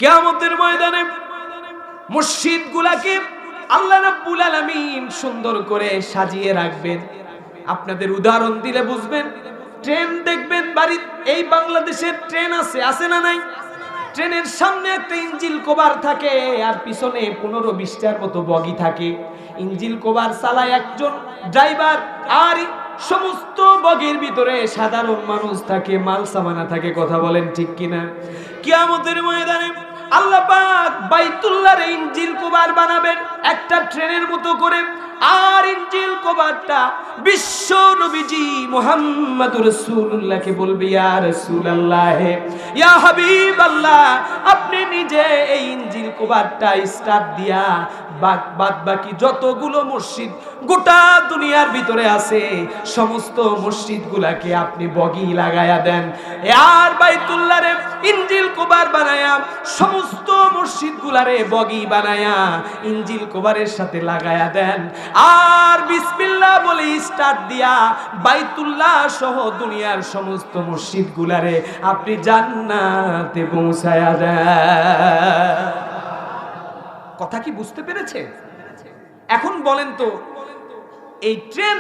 কিয়ামতের ময়দানে মসজিদগুলোকে আল্লাহ রাব্বুল আলামিন সুন্দর করে সাজিয়ে রাখবেন। আপনাদের উদাহরণ দিলে বুঝবেন। ট্রেন দেখবেন বাড়ি, এই বাংলাদেশের ট্রেন আছে না নাই? ট্রেনের সামনে একটা ইঞ্জিল কভার থাকে আর পিছনে 15-20টার মতো বগি থাকে। ইঞ্জিল কভার চালায় একজন ড্রাইভার, আর সমস্ত বগির ভিতরে সাধারণ মানুষ থাকে, মাল সামানা থাকে। কথা বলেন ঠিক কিনা? কিয়ামতের ময়দানে আল্লাহ পাক বাইতুল্লাহর ইঞ্জিল কভার বানাবেন একটা ট্রেনের মতো করে, আর ইঞ্জিল কভারটা বিশ্ব নবীজি মুহাম্মদুর রাসূলুল্লাহকে বলবে, ইয়া রাসূলুল্লাহ, ইয়া হাবিবাল্লাহ, আপনি নিজে এই ইঞ্জিল কভারটা স্টার্ট দিয়া বাদ বাকি যতগুলো মসজিদ গোটা দুনিয়ার ভিতরে আছে সমস্ত মসজিদগুলাকে আপনি বগি লাগায়া দেন। আর বাইতুল্লাহরে ইঞ্জিল কভার বানায়া সমস্ত মসজিদগুলারে বগি বানায়া ইঞ্জিল কভারের সাথে লাগায়া দেন। আর বিসমিল্লাহ বলে স্টার্ট দিয়া বাইতুল্লাহ সহ দুনিয়ার সমস্ত মসজিদগুলারে আপনি জান্নাতে পৌঁছায়া দেন। কথা কি বুঝতে পেরেছে? এখন বলেন তো, এই ট্রেন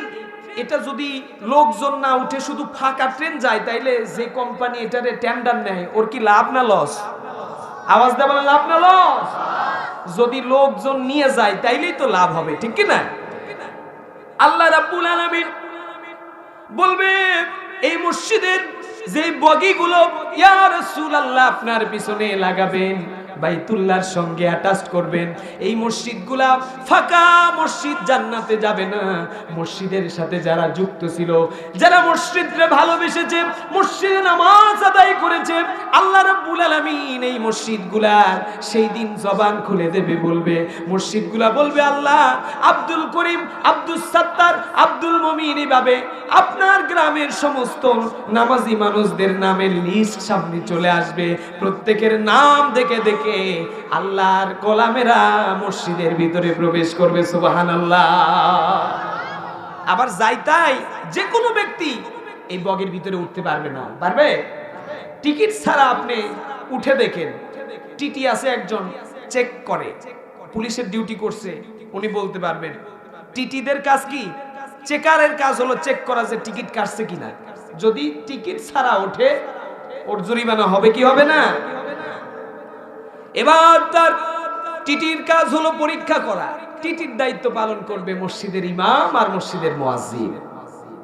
এটা যদি লোকজন না উঠে শুধু ফাঁকা ট্রেন যায়, তাইলে যে কোম্পানি এটারে টেন্ডার নেয় ওর কি লাভ না লস? আওয়াজ দেওয়া বলেন, লাভ না লস? যদি লোকজন নিয়ে যায় তাইলেই তো লাভ হবে, ঠিক কি না? আল্লাহ রাব্বুল আলামিন বলবে এই মসজিদের যে বগিগুলো ইয়া রাসূলুল্লাহ আপনার পিছনে লাগাবেন, বাইতুল্লাহর সঙ্গে অ্যাটাচ করবেন, এই মসজিদগুলা ফাঁকা মসজিদ জান্নাতে যাবে না। মসজিদের সাথে যারা যুক্ত ছিল, যারা মসজিদকে ভালোবেসেছে, মসজিদে নামাজ আদায় করেছে, আল্লাহ রাব্বুল আলামিন এই মসজিদগুলা সেই দিন জবান খুলে দেবে, বলবে মসজিদগুলা বলবে, আল্লাহ আব্দুল করিম, আব্দুল সাত্তার, আব্দুল মুমিন, এইভাবে আপনার গ্রামের সমস্ত নামাজি মানুষদের নামের লিস্ট সামনে চলে আসবে। প্রত্যেকের নাম দেখে দেখে আল্লাহর গোলামেরা মসজিদের ভিতরে প্রবেশ করবে। সুবহানাল্লাহ। আবার যাইতাই যে কোনো ব্যক্তি এই বগের ভিতরে উঠতে পারবে না। পারবে? টিকিট ছাড়া আপনি উঠে দেখেন। টিটি আছে একজন, চেক করে, পুলিশের ডিউটি করছে, উনি বলতে পারবেন। টিটিদের কাজ কি? চেকারের কাজ হলো চেক করা যে টিকিট কাটছে কিনা। যদি টিকিট ছাড়া ওঠে ওর জরিমানা হবে কি হবে না? এবার তার টিটির কাজ হলো পরীক্ষা করা। টিটির দায়িত্ব পালন করবে মসজিদের ইমাম আর মসজিদের মুয়াজ্জিন।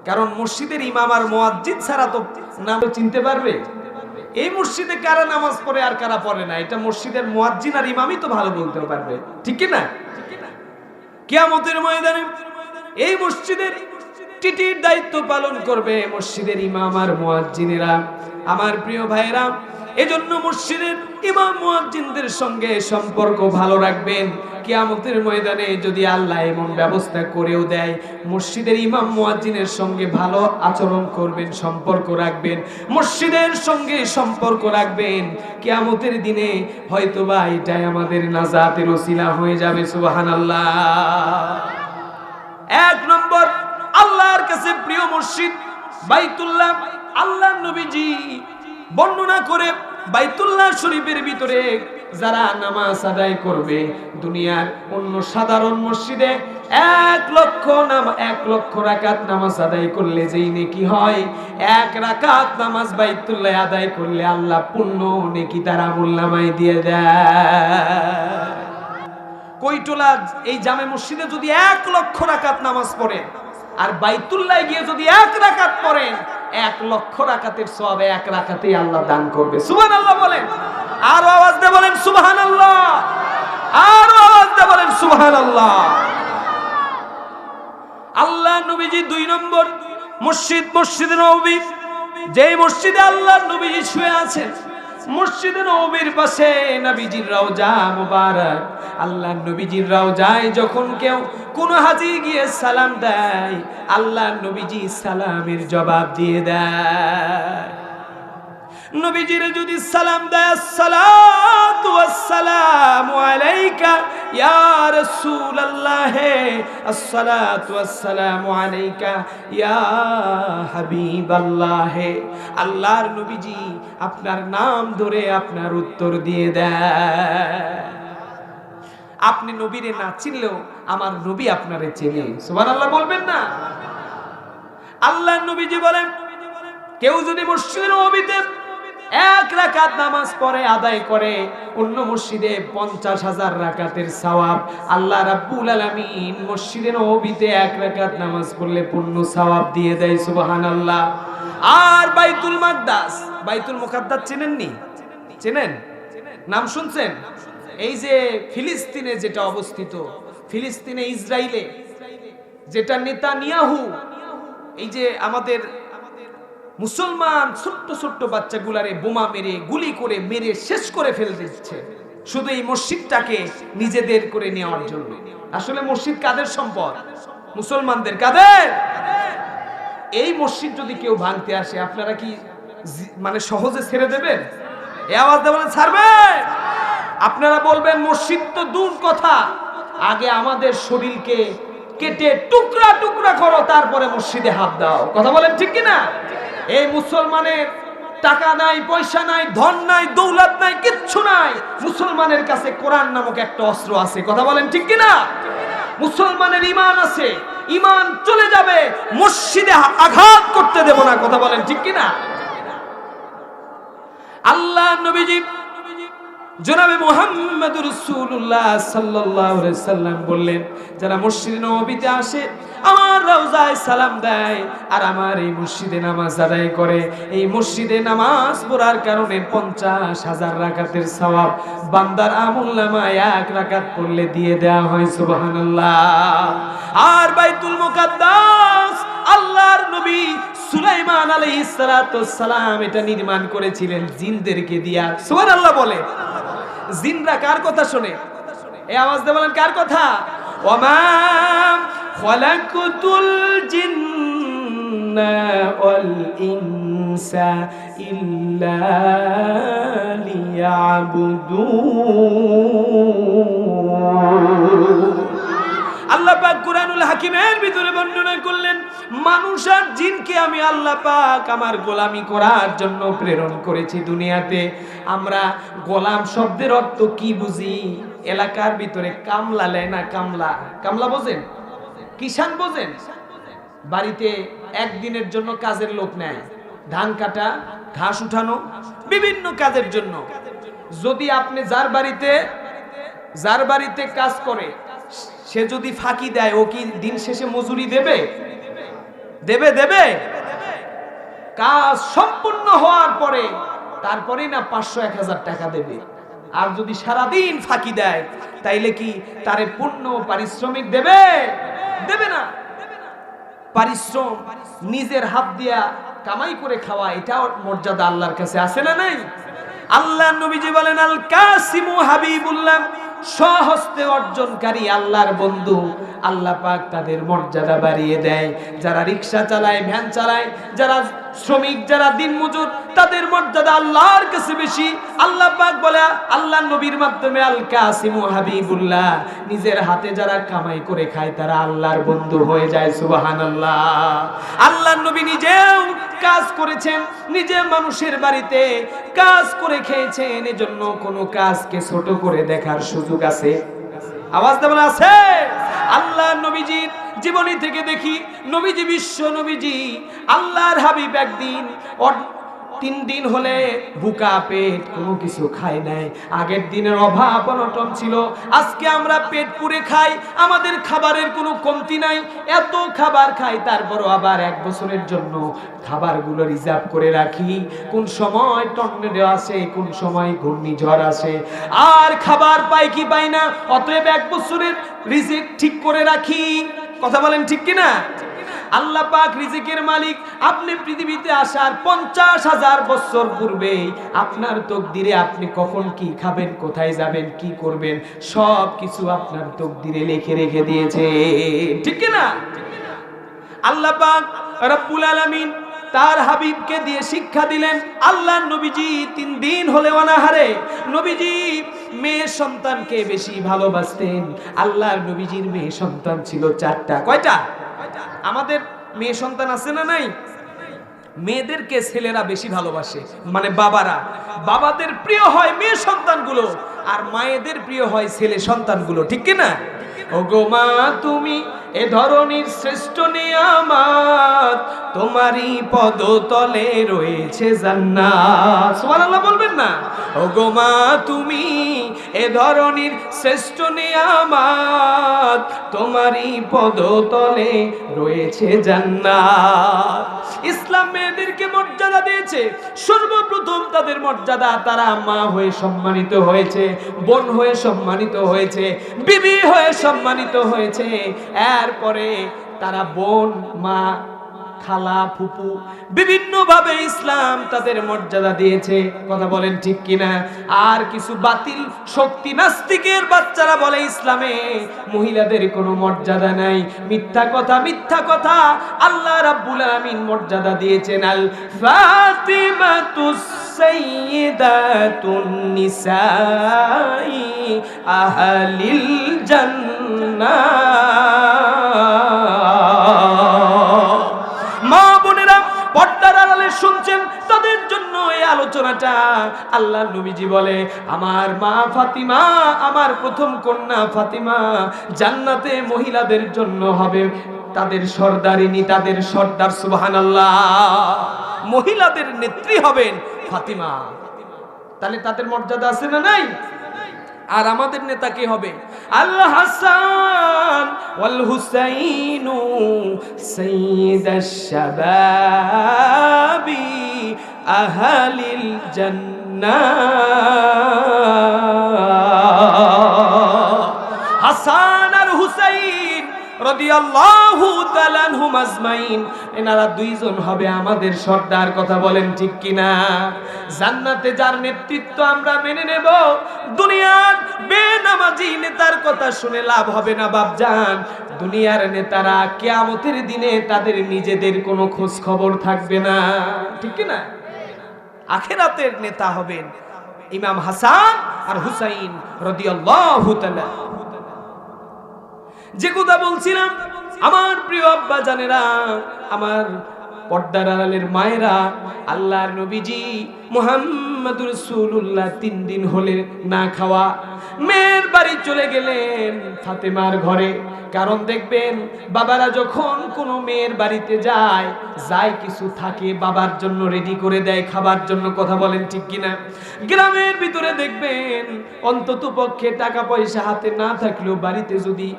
কারণ মসজিদের ইমাম আর মুয়াজ্জিন ছাড়া তো নাম চিনতে পারবে এই মসজিদে কারা নামাজ পড়ে আর কারা পড়ে না, এটা মসজিদের মুয়াজ্জিন আর ইমামই তো ভালো বলতে পারবে, ঠিক কি না? কিয়ামতের ময়দানে এই মসজিদের টিটির দায়িত্ব পালন করবে মসজিদের ইমাম আর মুয়াজ্জিনেরা। আমার প্রিয় ভাইরা, এজন্য মসজিদের ইমাম মুয়াজ্জিনদের সঙ্গে সম্পর্ক ভালো রাখবেন। কিয়ামতের ময়দানে যদি আল্লাহ এমন ব্যবস্থা করেও দেয়, মসজিদের ইমাম মুয়াজ্জিনের সঙ্গে ভালো আচরণ করবেন, সম্পর্ক রাখবেন, মসজিদের সঙ্গে সম্পর্ক রাখবেন। কিয়ামতের দিনে হয়তোবা এটাই আমাদের নাজাতের ওসিলা হয়ে যাবে। সুবহানাল্লাহ। এক নম্বর, আল্লাহর কাছে প্রিয় মসজিদ বাইতুল্লাহ। আল্লাহ নবীজি বর্ণনা করে বাইতুল্লাহ শরীফের ভিতরে যারা নামাজ আদায় করবে, দুনিয়ার অন্য সাধারণ মসজিদে 1 লক্ষ রাকাত নামাজ আদায় করলে যেই নেকি হয়, 1 রাকাত নামাজ বাইতুল্লাহ আদায় করলে আল্লাহ পূর্ণ নেকি তার আমলনামায় দিয়ে দেয়। কইটোলা এই জামে মসজিদে যদি 1 লক্ষ রাকাত নামাজ পড়েন আর বাইতুল্লাহ গিয়ে যদি 1 রাকাত পড়েন, 1 লক্ষ রাকাতের সওয়াব 1 রাকাতেই আল্লাহ দান করবে। সুবহানাল্লাহ বলেন, আর আওয়াজ দিয়ে বলেন সুবহানাল্লাহ, আর আওয়াজ দিয়ে বলেন সুবহানাল্লাহ। আল্লাহ নবীজি 2 নম্বর মসজিদ, মসজিদে নববী। যেই মসজিদে আল্লাহ নবীজি শুয়ে আছেন, মসজিদে নববীর পাশে নবীজির রওজা মুবারক। আল্লাহ নবীজির রওজায় যখন কেউ কোন হাজী গিয়ে সালাম দেয়, আল্লাহ নবীজি সালামের জবাব দিয়ে দেয়। নবীজির যদি সালাম দেয়, আসসালাতু ওয়াসসালামু আলাইকা ইয়া রাসূলুল্লাহ আসসালাতু ওয়াসসালামু আলাইকা ইয়া হাবিবাল্লাহ, আল্লাহর নবীজি আপনার নাম ধরে আপনার উত্তর দিয়ে দেয়। আপনি নবীরে না চিনলেও আমার নবী আপনারে চেনে, সুবহানাল্লাহ বলবেন না? আল্লাহর নবীজি বলেন, কেউ যদি মসজিদে নববীতে 1 রাকাত নামাজ পড়ে আদায় করে, অন্য মসজিদে 50,000 রাকাতের সওয়াব আল্লাহ রাব্বুল আলামিন মসজিদে নববীতে 1 রাকাত নামাজ পড়লে পূর্ণ সওয়াব দিয়ে দেয়, সুবহানাল্লাহ। আর বাইতুল মাকদাস, বাইতুল মুকাদ্দাস চেনেননি? চেনেন? নাম শুনছেন? এই যে ফিলিস্তিনে যেটা অবস্থিত, ফিলিস্তিনে ইসরায়েলে যেটা নেতানিয়াহু, এই যে আমাদের মুসলমান ছোট্ট ছোট্ট বাচ্চাগুলারে বোমা মেরে গুলি করে মেরে শেষ করে ফেলে দিচ্ছে শুধু এই মসজিদটাকে নিজেদের করে নেওয়ার জন্য। আসলে মসজিদ কাদের সম্পদ? মুসলমানদের। কাদের? এই মসজিদ যদি কেউ ভাঙতে আসে আপনারা কি মানে সহজে ছেড়ে দেবেন? এই আওয়াজ দিয়ে বলেন ছাড়বে? আপনারা বলবেন মসজিদ তো দূর কথা, আগে আমাদের শরীরকে কেটে টুকরা টুকরা করো, তারপরে মসজিদে হাত দাও। কথা বলেন ঠিক কিনা? এই মুসলমানের টাকা নাই, পয়সা নাই, ধন নাই, দৌলত নাই, কিচ্ছু নাই, মুসলমানের কাছে কোরআন নামক একটা অস্ত্র আছে। কথা বলেন ঠিক কিনা? মুসলমানের ঈমান আছে, ঈমান চলে যাবে, মসজিদে আঘাত করতে দেব না। কথা বলেন ঠিক কিনা? আল্লাহ নবীজি জনাবে মুহাম্মদুর রাসূলুল্লাহ সাল্লাল্লাহু আলাইহি সাল্লাম বললেন, যারা মসজিদে নববীতে আসে, আমার রওজায় সালাম দেয় আর আমার এই মসজিদে নামাজ আদায় করে, এই মসজিদে নামাজ পড়ার কারণে 50,000 রাকাতের সওয়াব বান্দার আমলনামায় 1 রাকাত পড়লে দিয়ে দেওয়া হয়, সুবহানাল্লাহ। আর বাইতুল মুকাদ্দাস আল্লাহর নবী সুলাইমান আলাইহিস সালাতু ওয়াস সালাম এটা নির্মাণ করেছিলেন জিনদেরকে দিয়া। সুবহানাল্লাহ বলে। জিনরা কার কথা শুনে? এই আওয়াজ দিয়ে বলেন কার কথা? ওয়ামা খালাকুতুল জিন্না ওয়াল ইনসা ইল্লা লিয়াবুদুন। আল্লাহ পাক কুরআনুল হাকিমের ভিতরে বর্ণনা করলেন, মানুষ আর জিনকে আমি আল্লাহ পাক আমার গোলামি করার জন্য প্রেরণ করেছি দুনিয়াতে। আমরা গোলাম শব্দের অর্থ কি বুঝি? এলাকার ভিতরে কামলা লেয় না, কামলা, কামলা বোঝেন? কিষান বোঝেন? বাড়িতে একদিনের জন্য কাজের লোক নেয়, ধান কাটা, ঘাস উঠানো, বিভিন্ন কাজের জন্য। যদি আপনি যার বাড়িতে কাজ করে সে যদি ফাঁকি দেয়, ও কি দিন শেষে মজুরি দেবে? দেবে? দেবে? কাজ সম্পূর্ণ হওয়ার পরে তারপরেই না 500-1000 টাকা দেবে। আর যদি সারাদিন ফাঁকি দেয় তাইলে কি তারে পূর্ণ পারিশ্রমিক দেবে? দেবে না। পারিশ্রম নিজের হাত দিয়া কামাই করে খাওয়া, এটাও মর্যাদা আল্লাহর কাছে আছে না নাই? আল্লাহ নবীজি বলেন, আল কাসিমু হাবিবুল্লাহ, স্বহস্তে অর্জনকারী আল্লাহর বন্ধু, আল্লাহ পাক তাদের মর্যাদা বাড়িয়ে দেয়। যারা রিকশা চালায়, ভ্যান চালায়, যারা শ্রমিক, যারা দিনমজুর, তাদের মর্যাদা আল্লাহর কাছে বেশি। আল্লাহ পাক বলে আল্লাহ নবীর মাধ্যমে, আল কাসিমু হাবিবুল্লাহ, নিজের হাতে যারা কামাই করে খায় তারা আল্লাহর বন্ধু হয়ে যায়, সুবহানাল্লাহ। আল্লাহ নবী নিজেও কাজ করেছেন, নিজে মানুষের বাড়িতে কাজ করে খেয়েছেন, এজন্য কোনো কাজকে ছোট করে দেখার সুযোগ আছে? আওয়াজ দেবেন আছে? আল্লাহ নবীজির জীবনী থেকে দেখি, নবীজি বিশ্ব নবীজি আল্লাহর হাবিব একদিন 3 দিন হলে ভুকা পেট কোনো কিছু খায় নাই। আগের দিনের অভাব অনটন ছিল, আজকে আমরা পেট পুরে খাই, আমাদের খাবারের কোনো কমতি নাই, এত খাবার খাই, তারপরও আবার 1 বছরের জন্য খাবারগুলো রিজার্ভ করে রাখি। কোন সময় টর্নেডো আসে, কোন সময় ঘূর্ণিঝড় আসে, আর খাবার পাই কি পাই না, অতএব 1 বছরের রিজিক ঠিক করে রাখি। কথা বলেন ঠিক কিনা? আল্লাহ পাক রিজিকের মালিক। আপনি পৃথিবীতে আসার 50,000 বছর পূর্বে আপনার তকদিরে আপনি কখন কি খাবেন, কোথায় যাবেন, কি করবেন, সব কিছু আপনার তকদিরে লিখে রেখে দিয়েছে, ঠিক কি না? আল্লাহ পাক রব্বুল আলামিন তার হাবিবকে দিয়ে শিক্ষা দিলেন। আল্লাহ নবীজি 3 দিন হলে অনাহারে, নবীজি মেয়ে সন্তানকে বেশি ভালোবাসতেন। আল্লাহর নবীজির মেয়ে সন্তান ছিল 4টা। কয়টা? আমাদের মেয়ে সন্তান আছে না নাই? মেয়েদেরকে ছেলেরা বেশি ভালোবাসে, মানে বাবারা, বাবাদের প্রিয় হয় মেয়ে সন্তানগুলো, আর মায়েদের প্রিয় হয় ছেলে সন্তানগুলো, ঠিক কি না? ওগো মা তুমি এ ধরনের শ্রেষ্ঠ নিয়ামত, তোমারই পদতলে রয়েছে জান্নাত। সুবহানাল্লাহ বলবেন না? ওগো মা তুমি এ ধরনের শ্রেষ্ঠ নিয়ামত, তোমারই পদতলে রয়েছে জান্নাত। ইসলাম মেয়েদেরকে মর্যাদা দিয়েছে। সর্বপ্রথম তাদের মর্যাদা, তারা মা হয়ে সম্মানিত হয়েছে, বোন হয়ে সম্মানিত হয়েছে, বিবি হয়ে সম্মানিত হয়েছে। এরপরে তারা বোন, মা, খালা, ফুপু, বিভিন্ন ভাবে ইসলাম তাদের মর্যাদা দিয়েছে। কথা বলেন ঠিক কিনা? আর কিছু বাতিল শক্তি নাস্তিকের বাচ্চারা বলে ইসলামে মহিলাদের কোনো মর্যাদা নাই। মিথ্যা কথা, মিথ্যা কথা। আল্লাহ রাব্বুল আলামিন মর্যাদা দিয়েছেন আল ফাতিমাতুস সাইয়্যিদাতুন নিসাই আহলিল জান্নাহ। মা বোনেরা পর্দার আড়ালে শুনছেন, তাদের জন্য এই আলোচনাটা। আল্লাহ নবীজি বলে আমার মা ফাতিমা, আমার প্রথম কন্যা ফাতিমা জান্নাতে মহিলাদের জন্য হবে তাদের সর্দারিনী, তাদের সর্দার। সুবহানাল্লাহ। মহিলাদের নেত্রী হবেন ফাতিমা। তাহলে তাদের মর্যাদা আছে না নাই? আর আমাদের নেতা কে হবে? আল হাসান ওয়াল হুসাইনু সাইয়্যিদাশ শাবাবি আহলিল জান্নাহ। হাসান আর হুসাইন রাদিয়াল্লাহু তাআলা আনহুম আজমাইন, এনারা দুইজন হবে আমাদের সর্দার। কথা বলেন ঠিক কিনা? জান্নাতে যার নেতৃত্ব আমরা মেনে নেব। দুনিয়ার বেনামাজি নেতার কথা শুনে লাভ হবে না বাপজান। দুনিয়ার নেতারা কিয়ামতের দিনে তাদের নিজেদের কোনো খোঁজ খবর থাকবে না, ঠিক কিনা? আখিরাতের নেতা হবেন ইমাম হাসান আর হুসাইন রাদিয়াল্লাহু তাআলা। যে কথা বলছিলাম, আমার প্রিয় আব্বা জানেরা, আমার পর্দার আড়ালের মায়েরা, আল্লাহর নবীজি মুহাম্মদুর রাসূলুল্লাহ 3 দিন হলে না খাওয়া মেয়ের বাড়ি চলে গেলেন ফাতেমার ঘরে। কারণ দেখবেন বাবারা যখন কোনো মেয়ের বাড়িতে যায়, কিছু থাকে বাবার জন্য রেডি করে দেয় খাবার জন্য। কথা বলেন ঠিক কিনা? গ্রামের ভিতরে দেখবেন অন্তত পক্ষে টাকা পয়সা হাতে না থাকলেও বাড়িতে যদি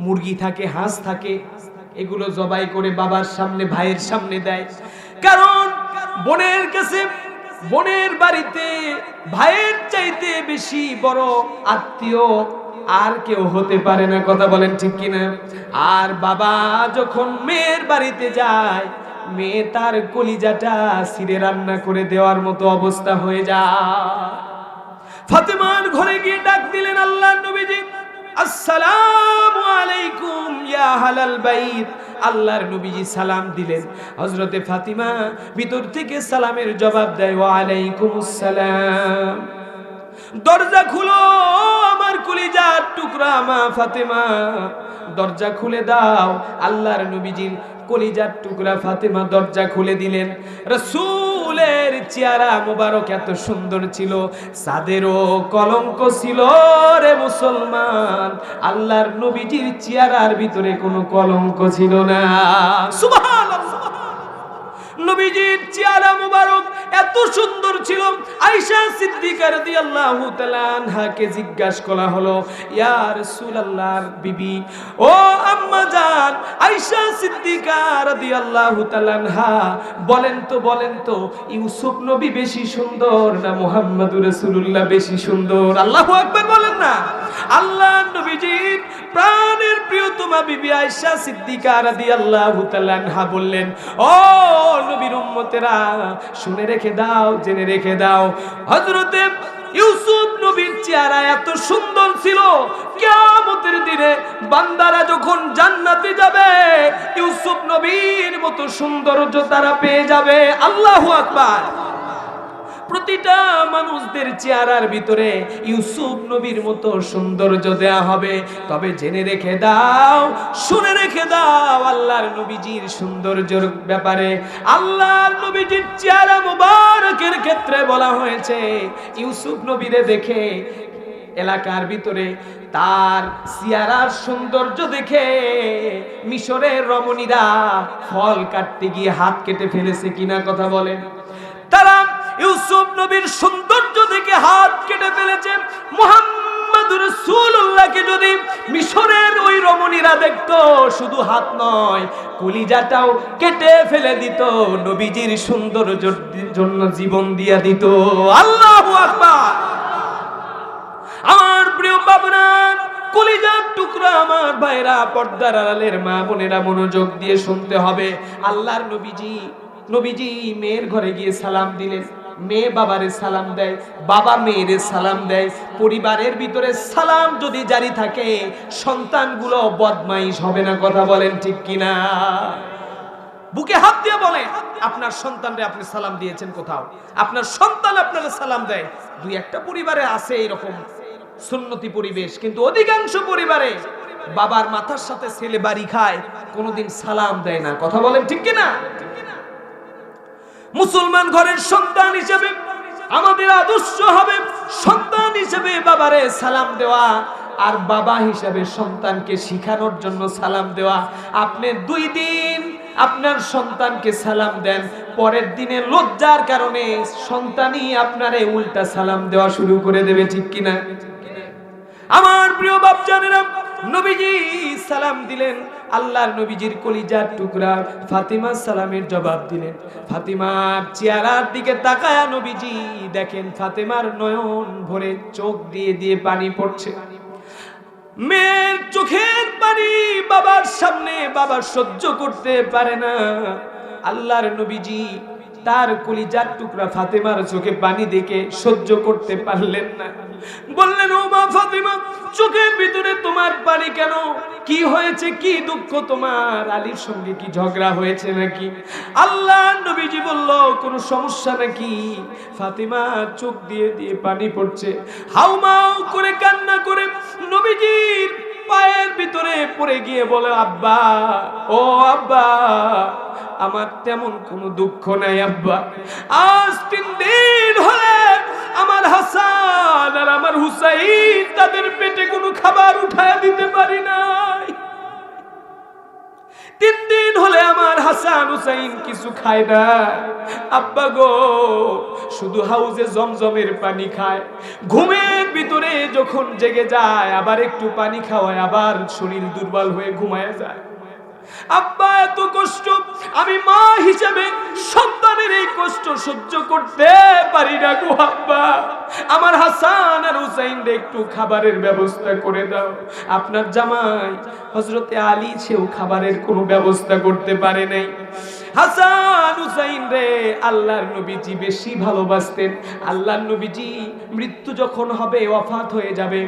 মুরগি থাকে, হাঁস থাকে, এগুলো জবাই করে বাবার সামনে, ভাইয়ের সামনে দেয়। কারণ বোনের কাছে, বোনের বাড়িতে ভাইয়ের চাইতে বেশি বড় আত্মীয় আর কেউ হতে পারে না। কথা বলেন ঠিক কিনা? আর বাবা যখন মেয়ের বাড়িতে যায়, মেয়ে তার কলিজাটা ছিঁড়ে রান্না করে দেওয়ার মতো অবস্থা হয়ে যায়। ফাতেমার ঘরে গিয়ে ডাক দিলেন আল্লাহর নবীজি, আসসালামু আলাইকুম ইয়া আহলাল বাইত। আল্লাহর নবীজি সালাম দিলেন। হযরতে ফাতিমা ভিতর থেকে সালামের জবাব দেয়, ওয়া আলাইকুমুস সালাম। দরজা খুলো আমার কলিজার টুকরা মা ফাতেমা, দরজা খুলে দাও। আল্লাহর নবীজির কলিজার টুকরা ফাতেমা দরজা খুলে দিলেন। রাসূলের চেহারা মোবারক এত সুন্দর ছিল, সাদেরও কলঙ্ক ছিল রে মুসলমান। আল্লাহর নবীজির চেহারার ভিতরে কোনো কলঙ্ক ছিল না। সুবহানাল্লাহ। নবীজির চেহারা মুবারক এত সুন্দর ছিল। আয়েশা সিদ্দিকা রাদিয়াল্লাহু তাআলা আনহাকে জিজ্ঞাসা করা হলো, ইয়া রাসূলুল্লাহর বিবি, ও আম্মা জান আয়েশা সিদ্দিকা রাদিয়াল্লাহু তাআলা আনহা, বলেন তো ইউসুফ নবী বেশি সুন্দর না মুহাম্মদুর রাসূলুল্লাহ বেশি সুন্দর? আল্লাহু আকবার বলেন না। আল্লাহর নবীজির প্রাণের প্রিয়তমা বিবি আয়েশা সিদ্দিকা রাদিয়াল্লাহু তাআলা আনহা বললেন, ও নবীর উম্মতেরা শুনে রেখে দাও, জেনে রেখে দাও, হযরতে ইউসুফ নবীর চেহারা এত সুন্দর ছিল, কিয়ামতের দিনে বান্দারা যখন জান্নাতে যাবে ইউসুফ নবীর মতো সৌন্দর্য তারা পেয়ে যাবে। আল্লাহু আকবার। প্রতিটা মানুষদের চেহারার ভিতরে ইউসুফ নবীর মতো সৌন্দর্য দেয়া হবে। তবে জেনে রেখে দাও, শুনে রেখে দাও, আল্লাহর নবীজির সৌন্দর্যের ব্যাপারে আল্লাহর নবীজির চেহারা মুবারকের ক্ষেত্রে বলা হয়েছে, ইউসুফ নবীরে দেখে এলাকার ভিতরে তার চেহারার সৌন্দর্য দেখে মিশরের রমণীরা ফল কাটতে গিয়ে হাত কেটে ফেলেছে কিনা কথা বলেন। তারা ইউসুফ নবীর সৌন্দর্য দেখে হাত কেটে ফেলেছে। মুহাম্মদুর রাসূলুল্লাহকে যদি মিশরের ওই রমণীরা দেখতো, শুধু হাত নয় কলিজাটাও কেটে ফেলে দিত, নবীজির সৌন্দর্যের জন্য জীবন দিয়া দিত। আল্লাহু আকবার। আমার প্রিয় বাবরা, কলিজার টুকরা আমার ভাইরা, পর্দার আড়ালের মা বোনেরা, মনোযোগ দিয়ে শুনতে হবে। আল্লাহর নবীজি মেয়ের ঘরে গিয়ে সালাম দিলেন। মেয়ে বাবারে সালাম দেয়, বাবা মেয়েরে সালাম দেয়। পরিবারের ভিতরে সালাম যদি জারি থাকে, সন্তানগুলো বদমাইশ হবে না, কথা বলেন ঠিক কিনা? বুকে হাত দিয়ে বলেন, আপনার সন্তানরে আপনি সালাম দিয়েছেন কোথাও? আপনার সন্তান আপনারা সালাম দেয়? দুই একটা পরিবারে আছে এরকম সুন্নতি পরিবেশ, কিন্তু অধিকাংশ পরিবারে বাবার মাথার সাথে ছেলে বাড়ি খায়, কোনোদিন সালাম দেয় না, কথা বলেন ঠিক কিনা? মুসলমান ঘরের সন্তান হিসেবে আমাদের আদর্শ হবে সন্তান হিসেবে বাবারে সালাম দেওয়া, আর বাবা হিসেবে সন্তানকে শিখানোর জন্য সালাম দেওয়া। আপনি 2 দিন আপনার সন্তানকে সালাম দেন, পরের দিনে লজ্জার কারণে সন্তানই আপনারে উল্টা সালাম দেওয়া শুরু করে দেবে, ঠিক কিনা? আমার প্রিয় বাপজানেরা, নবীজি সালাম দিলেন। আল্লাহর নবীজির কলিজার টুকরা ফাতিমা সালামের জবাব দিলেন। ফাতিমার চেহারার দিকে তাকায়া নবীজি দেখেন ফাতিমার নয়ন ভরে চোখ দিয়ে দিয়ে পানি পড়ছে। মেয়ের চোখের পানি বাবার সামনে বাবা সহ্য করতে পারে না। আল্লাহর নবীজি তার কলিজার টুকরা ফাতিমার চোখে পানি দেখে সহ্য করতে পারলেন না। বললেন, ও মা ফাতিমা, চোখের ভিতরে তোমার পানি কেন? কি হয়েছে? কি দুঃখ তোমার? আলীর সঙ্গে কি ঝগড়া হয়েছে নাকি? আল্লাহর নবীজি বলল, কোনো সমস্যা নাকি? ফাতিমা চোখ দিয়ে দিয়ে পানি পড়ছে, হাউমাউ করে কান্না করে নবীজির পায়ের ভিতরে পড়ে গিয়ে বলে, আব্বা, ও আব্বা, আমার তেমন কোনো দুঃখ নাই আব্বা। আজ 3 দিন হলে আমার হাসান আর আমার হুসাইন তাদের পেটে কোনো খাবার উঠায় দিতে পারি নাই। 3 দিন হলে আমার হাসান হুসাইন কিছু খায় না আব্বা গো, শুধু হাউজে জমজমের পানি খায়। ঘুমের ভিতরে যখন জেগে যায় আবার একটু পানি খাওয়ায়, আবার শরীর দুর্বল হয়ে ঘুমায় যায়। আব্বা, এত কষ্ট আমি মা হিসেবে সন্তানের এই কষ্ট সহ্য করতে পারি না গো আব্বা। আমার হাসান আর হুসাইনরে একটু খাবারের ব্যবস্থা করে দাও। আপনার জামাই হযরতে আলী সেও খাবারের কোনো ব্যবস্থা করতে পারে নাই। হাসান হুসাইন রে আল্লাহর নবীজি বেশি ভালোবাসতেন। আল্লাহর নবীজি মৃত্যু যখন হবে, ওয়াফাত হয়ে যাবে,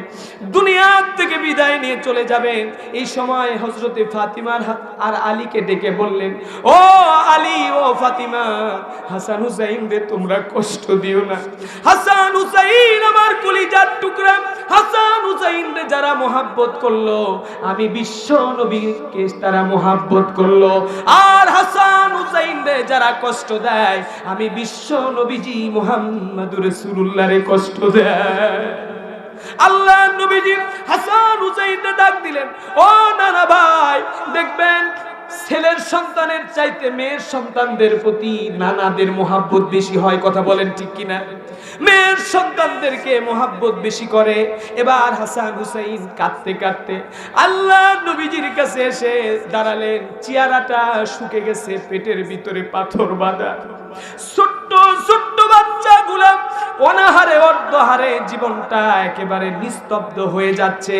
দুনিয়া থেকে বিদায় নিয়ে চলে যাবেন, এই সময় হযরতে ফাতিমার আর আলীকে ডেকে বললেন, ও আলী, ও ফাতিমা, হাসান হুসাইন রে তোমরা কষ্ট দিও না। হাসান হুসাইন আমার কলিজার টুকরা, হাসান হুসাইন রে যারা মোহাব্বত করলো, আমি বিশ্ব নবীকে তারা মোহাব্বত করলো, আর হাসান হুসাইন রে যারা কষ্ট দেয়, আমি বিশ্ব নবীজি মুহাম্মদুর রাসূলুল্লাহ রে কষ্ট দেয়। আল্লাহ নবীজি হাসান হুসাইনকে ডাক দিলেন, ও নানা ভাই, দেখবেন ছেলের সন্তানের চাইতে মেয়ের সন্তানদের প্রতি নানাদের মোহাব্বত বেশি হয়, কথা বলেন ঠিক কিনা? মেয়ের সন্তানদেরকে মোহাব্বত বেশি করে। এবার হাসান হুসাইন কাঁদতে কাঁদতে আল্লাহ নবীজির কাছে এসে দাঁড়ালেন। চেহারাটা শুকে গেছে, পেটের ভিতরে পাথর বাঁধা, ছোট্ট ছোট্ট বাচ্চাগুলা অনাহারে অর্ধহারে জীবনটা একেবারে নিস্তব্ধ হয়ে যাচ্ছে।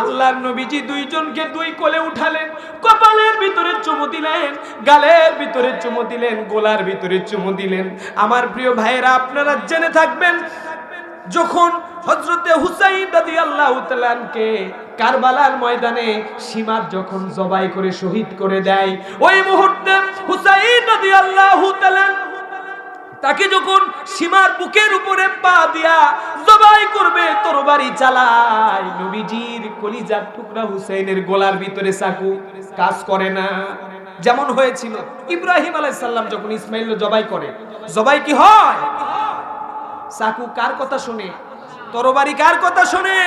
আল্লাহর নবীজি 2 জনকে 2 কোলে উঠালেন, কপালের ভিতরে চুমু দিলেন, গালের ভিতরে চুমু দিলেন, গোলার ভিতরে চুমু দিলেন। আমার প্রিয় ভাইয়েরা, আপনারা জেনে থাকবেন, যখন হযরতে হুসাইন রাদিয়াল্লাহু তাআলা কে কারবালার ময়দানে সীমার যখন জবাই করে শহীদ করে দেয়, ওই মুহূর্তে হুসাইন রাদিয়াল্লাহু তাআলা তাকে যখন সীমার বুকের উপরে পা দিয়া জবাই করবে, তরবারি চালায়, নবীজির কলিজার টুকরা হুসাইনের গলার ভিতরে চাকু কাজ করে না। যেমন হয়েছিল ইব্রাহিম আলাইহিস সালাম যখন ইসমাইল জবাই করে, জবাই কি হয়? চাকু কার কথা শুনে? তরবারি কার কথা শুনে?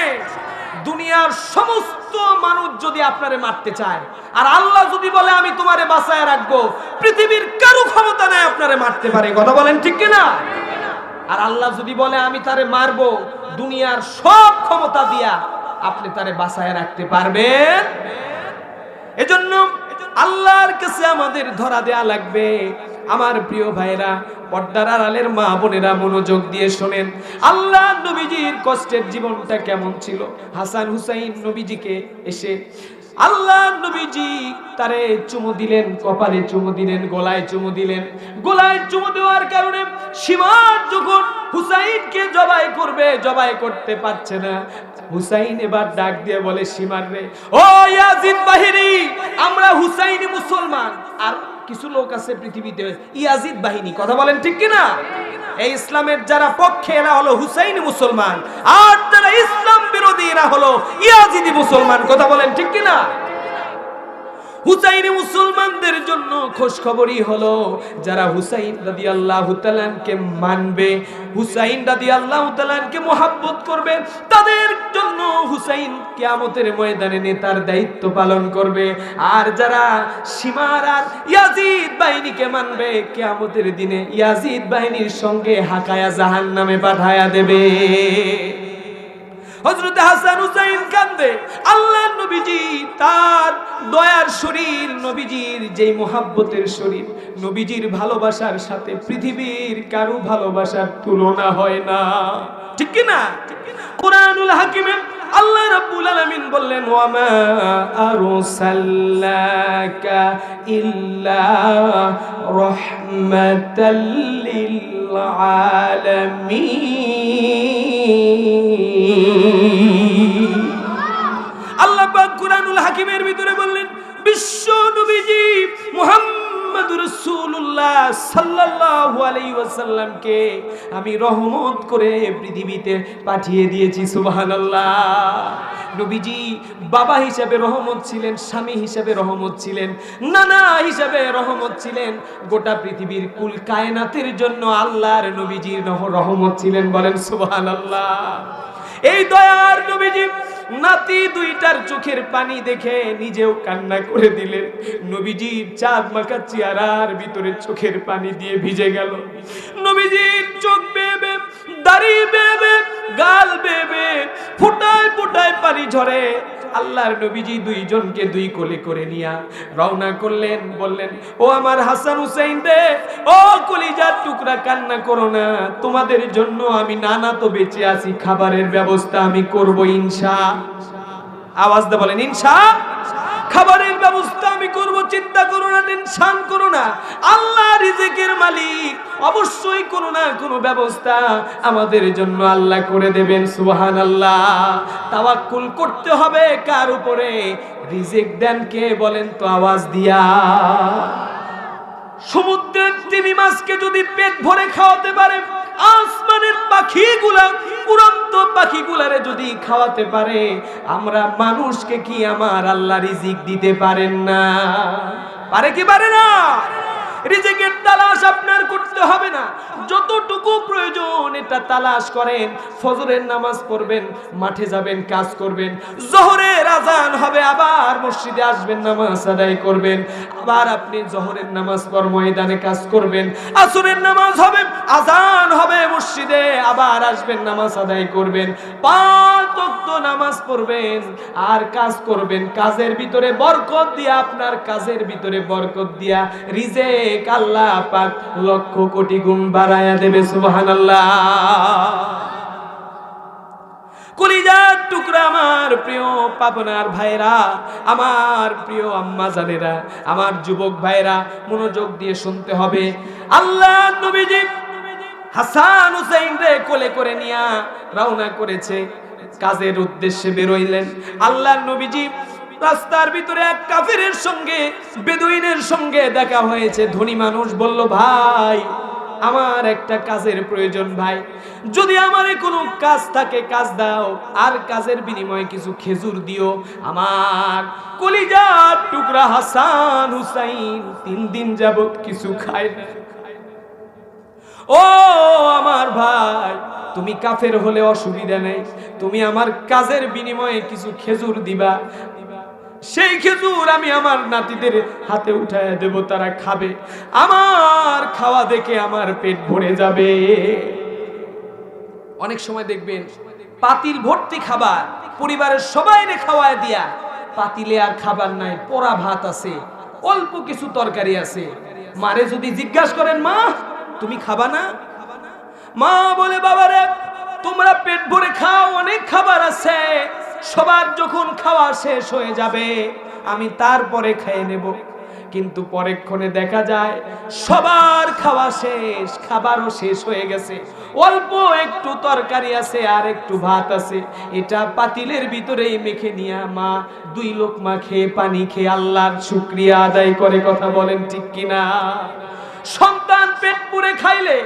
দুনিয়ার সমস্ত মানুষ যদি আপনারে মারতে চায়, আর আল্লাহ যদি বলে আমি তোমারে বাঁচায় রাখবো, পৃথিবীর কারো ক্ষমতা নাই আপনারে মারতে পারে। কথা বলেন ঠিক কিনা? আর আল্লাহ যদি বলে আমি তারে মারবো, দুনিয়ার সব ক্ষমতা দিয়া আপনি তারে বাঁচায় রাখতে পারবেন? এজন্য আল্লাহর কাছে আমাদের ধরা দেয়া লাগবে। আমার প্রিয় ভাইরা, পর্দার আড়ালের মা বোনেরা মনোযোগ দিয়ে শোনেন, আল্লাহ নবীজির কষ্টের জীবনটা কেমন ছিল। হাসান হুসাইন নবীজিকে এসে আল্লাহ নবীজি তারে চুমু দিলেন, কপালে চুমু দিলেন, গলায় চুমু দিলেন। গলায় চুমু দেওয়ার কারণে সীমার যখন হুসাইনকে জবাই করবে, জবাই করতে পারছে না। হুসাইন এবার ডাক দিয়ে বলে, সীমার রে, ও ইয়াজিদ বাহিনী, আমরা হুসাইনি মুসলমান। আর কিছু লোক আছে পৃথিবীতে ইয়াজিদ বাহিনী। কথা বলেন ঠিক কিনা? এই ইসলামের যারা পক্ষে এরা হলো হুসাইনি মুসলমান, আর যারা ইসলাম বিরোধী এরা হলো ইয়াজিদি মুসলমান। কথা বলেন ঠিক কিনা? হুসাইনি মুসলমানদের জন্য খোঁজ খবরই হলো যারা হুসাইন রাদিয়াল্লাহু তাআলাকে মানবে, হুসাইন রাদিয়াল্লাহু তাআলাকে মুহাব্বত করবে, তাদের জন্য হুসাইন কিয়ামতের ময়দানে নেতার দায়িত্ব পালন করবে। আর যারা সীমার আর ইয়াজিদ বাহিনীকে মানবে, কিয়ামতের দিনে ইয়াজিদ বাহিনীর সঙ্গে হাকায়া জাহান্নামে পাঠায়া দেবে। হযরত হাসান হুসাইন কান্দে। আল্লাহ নবীজি তার দয়ার শরীর, নবীজির যেই মুহাব্বতের শরীর, নবীজির ভালোবাসার সাথে পৃথিবীর কারো ভালোবাসার তুলনা হয় না। ঠিক কি না? কুরআনুল হাকিমে আল্লাহ রাব্বুল আলামিন বললেন, ওয়া মা আরসালনাকা ইল্লা রাহমাতাল লিল আলামিন। আল্লাহ পাক কুরআনুল হাকিমের ভিতরে বললেন, বিশ্ব নবীজি মুহাম্মদুর রাসূলুল্লাহ সাল্লাল্লাহু আলাইহি ওয়াসাল্লামকে আমি রহমত করে পৃথিবীতে পাঠিয়ে দিয়েছি। সুবহানাল্লাহ। নবীজি বাবা হিসেবে রহমত ছিলেন, স্বামী হিসেবে রহমত ছিলেন, নানা হিসেবে রহমত ছিলেন। গোটা পৃথিবীর কুল কায়নাতের জন্য আল্লাহর নবীজির রহমত ছিলেন। বলেন সুবহানাল্লাহ। এই দয়ার নবীজি নাতি দুইটার চোখের পানি দেখে নিজেও কান্না করে দিলেন। নবীজির চাঁদ মাখা চেহারার ভিতরে চোখের পানি দিয়ে ভিজে গেল। নবীজির চোখ বেবে, দাড়ি বেবে, গাল বেবে, ফোঁটায় ফোঁটায় পানি ঝরে। আল্লাহর নবীজি দুইজনকে দুই কোলে করে নিয়া রওনা করলেন। বললেন, ও আমার হাসান হুসাইন রে, ও কলিজার টুকরা, কান্না করো না, তোমাদের জন্য আমি নানা তো বেঁচে আছি, খাবারের ব্যবস্থা আমি করব ইনশাআল্লাহ। আওয়াজ দিয়ে বলেন ইনশাআল্লাহ। খাবারের ব্যবস্থা আমি করব, চিন্তা করো না, টেনশন করো না। আল্লাহ রিজিকের মালিক, অবশ্যই কোনো না কোনো ব্যবস্থা আমাদের জন্য আল্লাহ করে দেবেন। সুবহানাল্লাহ। তাওয়াক্কুল করতে হবে কার উপরে? রিজিক দেন কে বলেন তো আওয়াজ দিয়া। সমুদ্রের তিমি মাছকে যদি পেট ভরে খাওয়াতে পারে, আসমানের পাখিগুলা, উড়ন্ত পাখিগুলারে যদি খাওয়াতে পারে, আমরা মানুষকে কি আমার আল্লাহ রিজিক দিতে পারেন না? পারে কি পারে না? রিজিকের তালাশ আপনার করতে হবে না, যতটুকু প্রয়োজন এটা তালাশ করেন। ফজরের নামাজ পড়বেন, মাঠে যাবেন, কাজ করবেন, জোহরের আজান হবে, আবার মসজিদে আসবেন, নামাজ আদায় করবেন, আবার আপনি জোহরের নামাজ পর ময়দানে কাজ করবেন, আসরের নামাজ হবে, আজান হবে মসজিদে, আবার আসবেন, নামাজ আদায় করবেন, 5 ওয়াক্ত নামাজ পড়বেন আর কাজ করবেন। কাজের ভিতরে বরকত দিয়া, আপনার কাজের ভিতরে বরকত দিয়া রিজিক আল্লাহ পাক লক্ষ কোটি গুণ বাড়ায়া দেবে। সুবহানাল্লাহ। কলিজার টুকরা আমার প্রিয় পাবনার ভাইরা, আমার প্রিয় আম্মা জানেরা, আমার যুবক ভাইরা, মনোযোগ দিয়ে শুনতে হবে। আল্লাহ নবীজি হাসান হুসাইন রে কোলে করে নিয়া রওনা করেছে, কাজের উদ্দেশ্যে বেরোইলেন। আল্লাহ নবীজি রাস্তার ভিতরে এক কাফিরের সঙ্গে, বেদুইনের সঙ্গে দেখা হয়েছে। ধনী মানুষ বলল, ভাই আমার একটা কাজের প্রয়োজন ভাই, যদি আমারে কোনো কাজ থাকে কাজ দাও, আর কাজের বিনিময়ে কিছু খেজুর দিও। আমার কলিজার টুকরা হাসান হুসাইন 3 দিন যাবত কিছু খায় না। ও আমার ভাই, তুমি কাফের হলে অসুবিধা নেই, তুমি আমার কাজের বিনিময়ে কিছু খেজুর দিবা, সেই খেজুর আমি আমার নাতিদের হাতে উঠায় দেব, তারা খাবে, আমার খাওয়া দেখে আমার পেট ভরে যাবে। অনেক সময় দেখবেন পাতিল ভর্তি খাবার পরিবারের সবাইরে খাওয়ায় দিয়া, পাতিলে আর খাবার নাই, পোড়া ভাত আছে, অল্প কিছু তরকারি আছে। মারে যদি জিজ্ঞাসা করেন মা তুমি খাবা না, মা বলে বাবারে তোমরা পেট ভরে খাও, অনেক খাবার আছে, সবার যখন খাওয়া শেষ হয়ে যাবে আমি তারপরে খেয়ে নেব। কিন্তু পরেক্ষণে দেখা যায় সবার খাওয়া শেষ, খাবারও শেষ হয়ে গেছে, অল্প একটু তরকারি আছে আর একটু ভাত আছে, এটা পাতিলের ভিতরেই মেখে নিয়ে মা 2 লোকমা খেয়ে পানি খেয়ে আল্লাহর শুকরিয়া আদায় করে। কথা বলেন ঠিক কিনা? সন্তান পেট পুরে খাইলে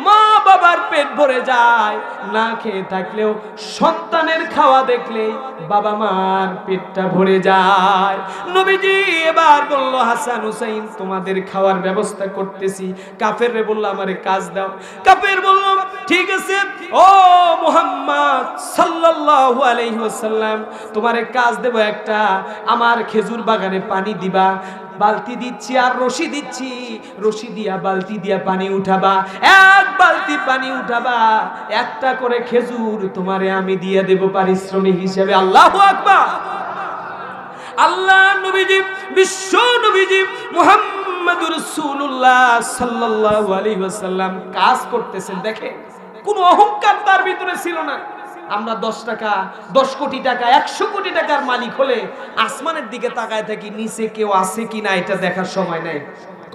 মা বাবার পেট ভরে যায়, না খেয়ে থাকলেও সন্তানের খাওয়া দেখলে বাবা মার পেটটা ভরে যায়। নবীজি এবার বলল হাসান হুসাইন তোমাদের খাওয়ার ব্যবস্থা করতেছি। কাফেররে বলল আমারে কাজ দাও। কাফের বলল ঠিক আছে ও মুহাম্মদ সাল্লাল্লাহু আলাইহি ওয়াসাল্লাম, তোমারে কাজ দেব একটা, আমার খেজুর বাগানে পানি দিবা, বালতি দিচ্ছি আর রশি দিচ্ছি, রশি দিয়া বালতি দিয়া পানি উঠাবা, 1 বালতি পানি উঠাবা, একটা করে খেজুর তোমারে আমি দিয়ে দেব পারিশ্রমিক হিসেবে। আল্লাহু আকবার। আল্লাহ নবীজি বিশ্ব নবীজি মুহাম্মদুর রাসূলুল্লাহ সাল্লাল্লাহু আলাইহি ওয়াসাল্লাম কাজ করতেছেন, দেখে কোনো অহংকার তার ভিতরে ছিল না। আমরা 10 টাকা 10 কোটি টাকা 100 কোটি টাকার মালিক হলে আসমানের দিকে তাকায় থাকি নিচে কেউ আছে কিনা এটা দেখার সময় নাই।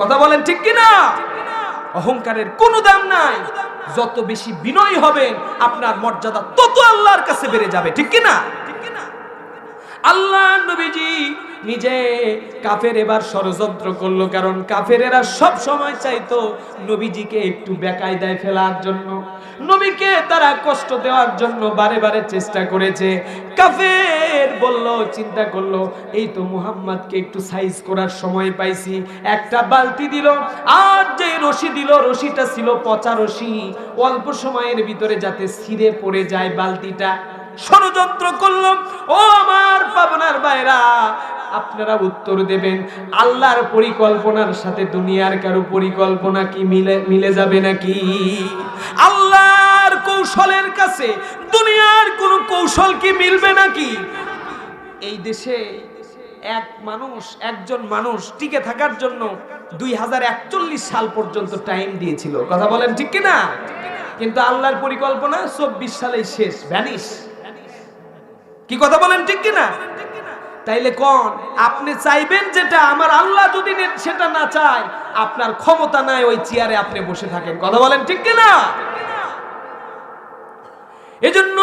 কথা বলেন ঠিক কিনা? অহংকারের কোনো দাম নাই। যত বেশি বিনয়ী হবেন আপনার মর্যাদা তত আল্লাহর কাছে বেড়ে যাবে, ঠিক কিনা? আল্লাহ নবীজি নিজে কাফের এবার ষড়যন্ত্র করলো, কারণ কাফেরেরা সব সময় চাইতো নবীজিকে একটু বেকায়দায় ফেলার জন্য, নবীকে তারা কষ্ট দেওয়ার জন্য বারে বারে চেষ্টা করেছে। কাফের বলল, চিন্তা করলো এই তো মুহাম্মদকে একটু সাইজ করার সময় পাইছি, একটা বালতি দিল, আর যে রশি দিল রশিটা ছিল পচা রশি, অল্প সময়ের ভিতরে যাতে ছিঁড়ে পড়ে যায় বালতিটা। ষড়যন্ত্র করলো। ও আমার পাবনার ভাইরা, আপনারা উত্তর দেবেন আল্লাহর পরিকল্পনার সাথে দুনিয়ার কারো পরিকল্পনা কি মিলে যাবে নাকি? আল্লাহর কৌশলের কাছে দুনিয়ার কোন কৌশল কি মিলবে নাকি? এই দেশে একজন মানুষ টিকে থাকার জন্য 2041 সাল পর্যন্ত টাইম দিয়েছিল। কথা বলেন ঠিক কিনা? কিন্তু আল্লাহর পরিকল্পনা 24 সালেই শেষ, ভ্যানিশ। কি কথা বলেন ঠিক কিনা? তাইলে কোন আপনি চাইবেন যেটা, আমার আল্লাহ যদি সেটা না চায়, আপনার ক্ষমতা নাই ওই চেয়ারে আপনি বসে থাকেন। কথা বলেন ঠিক কিনা? এজন্য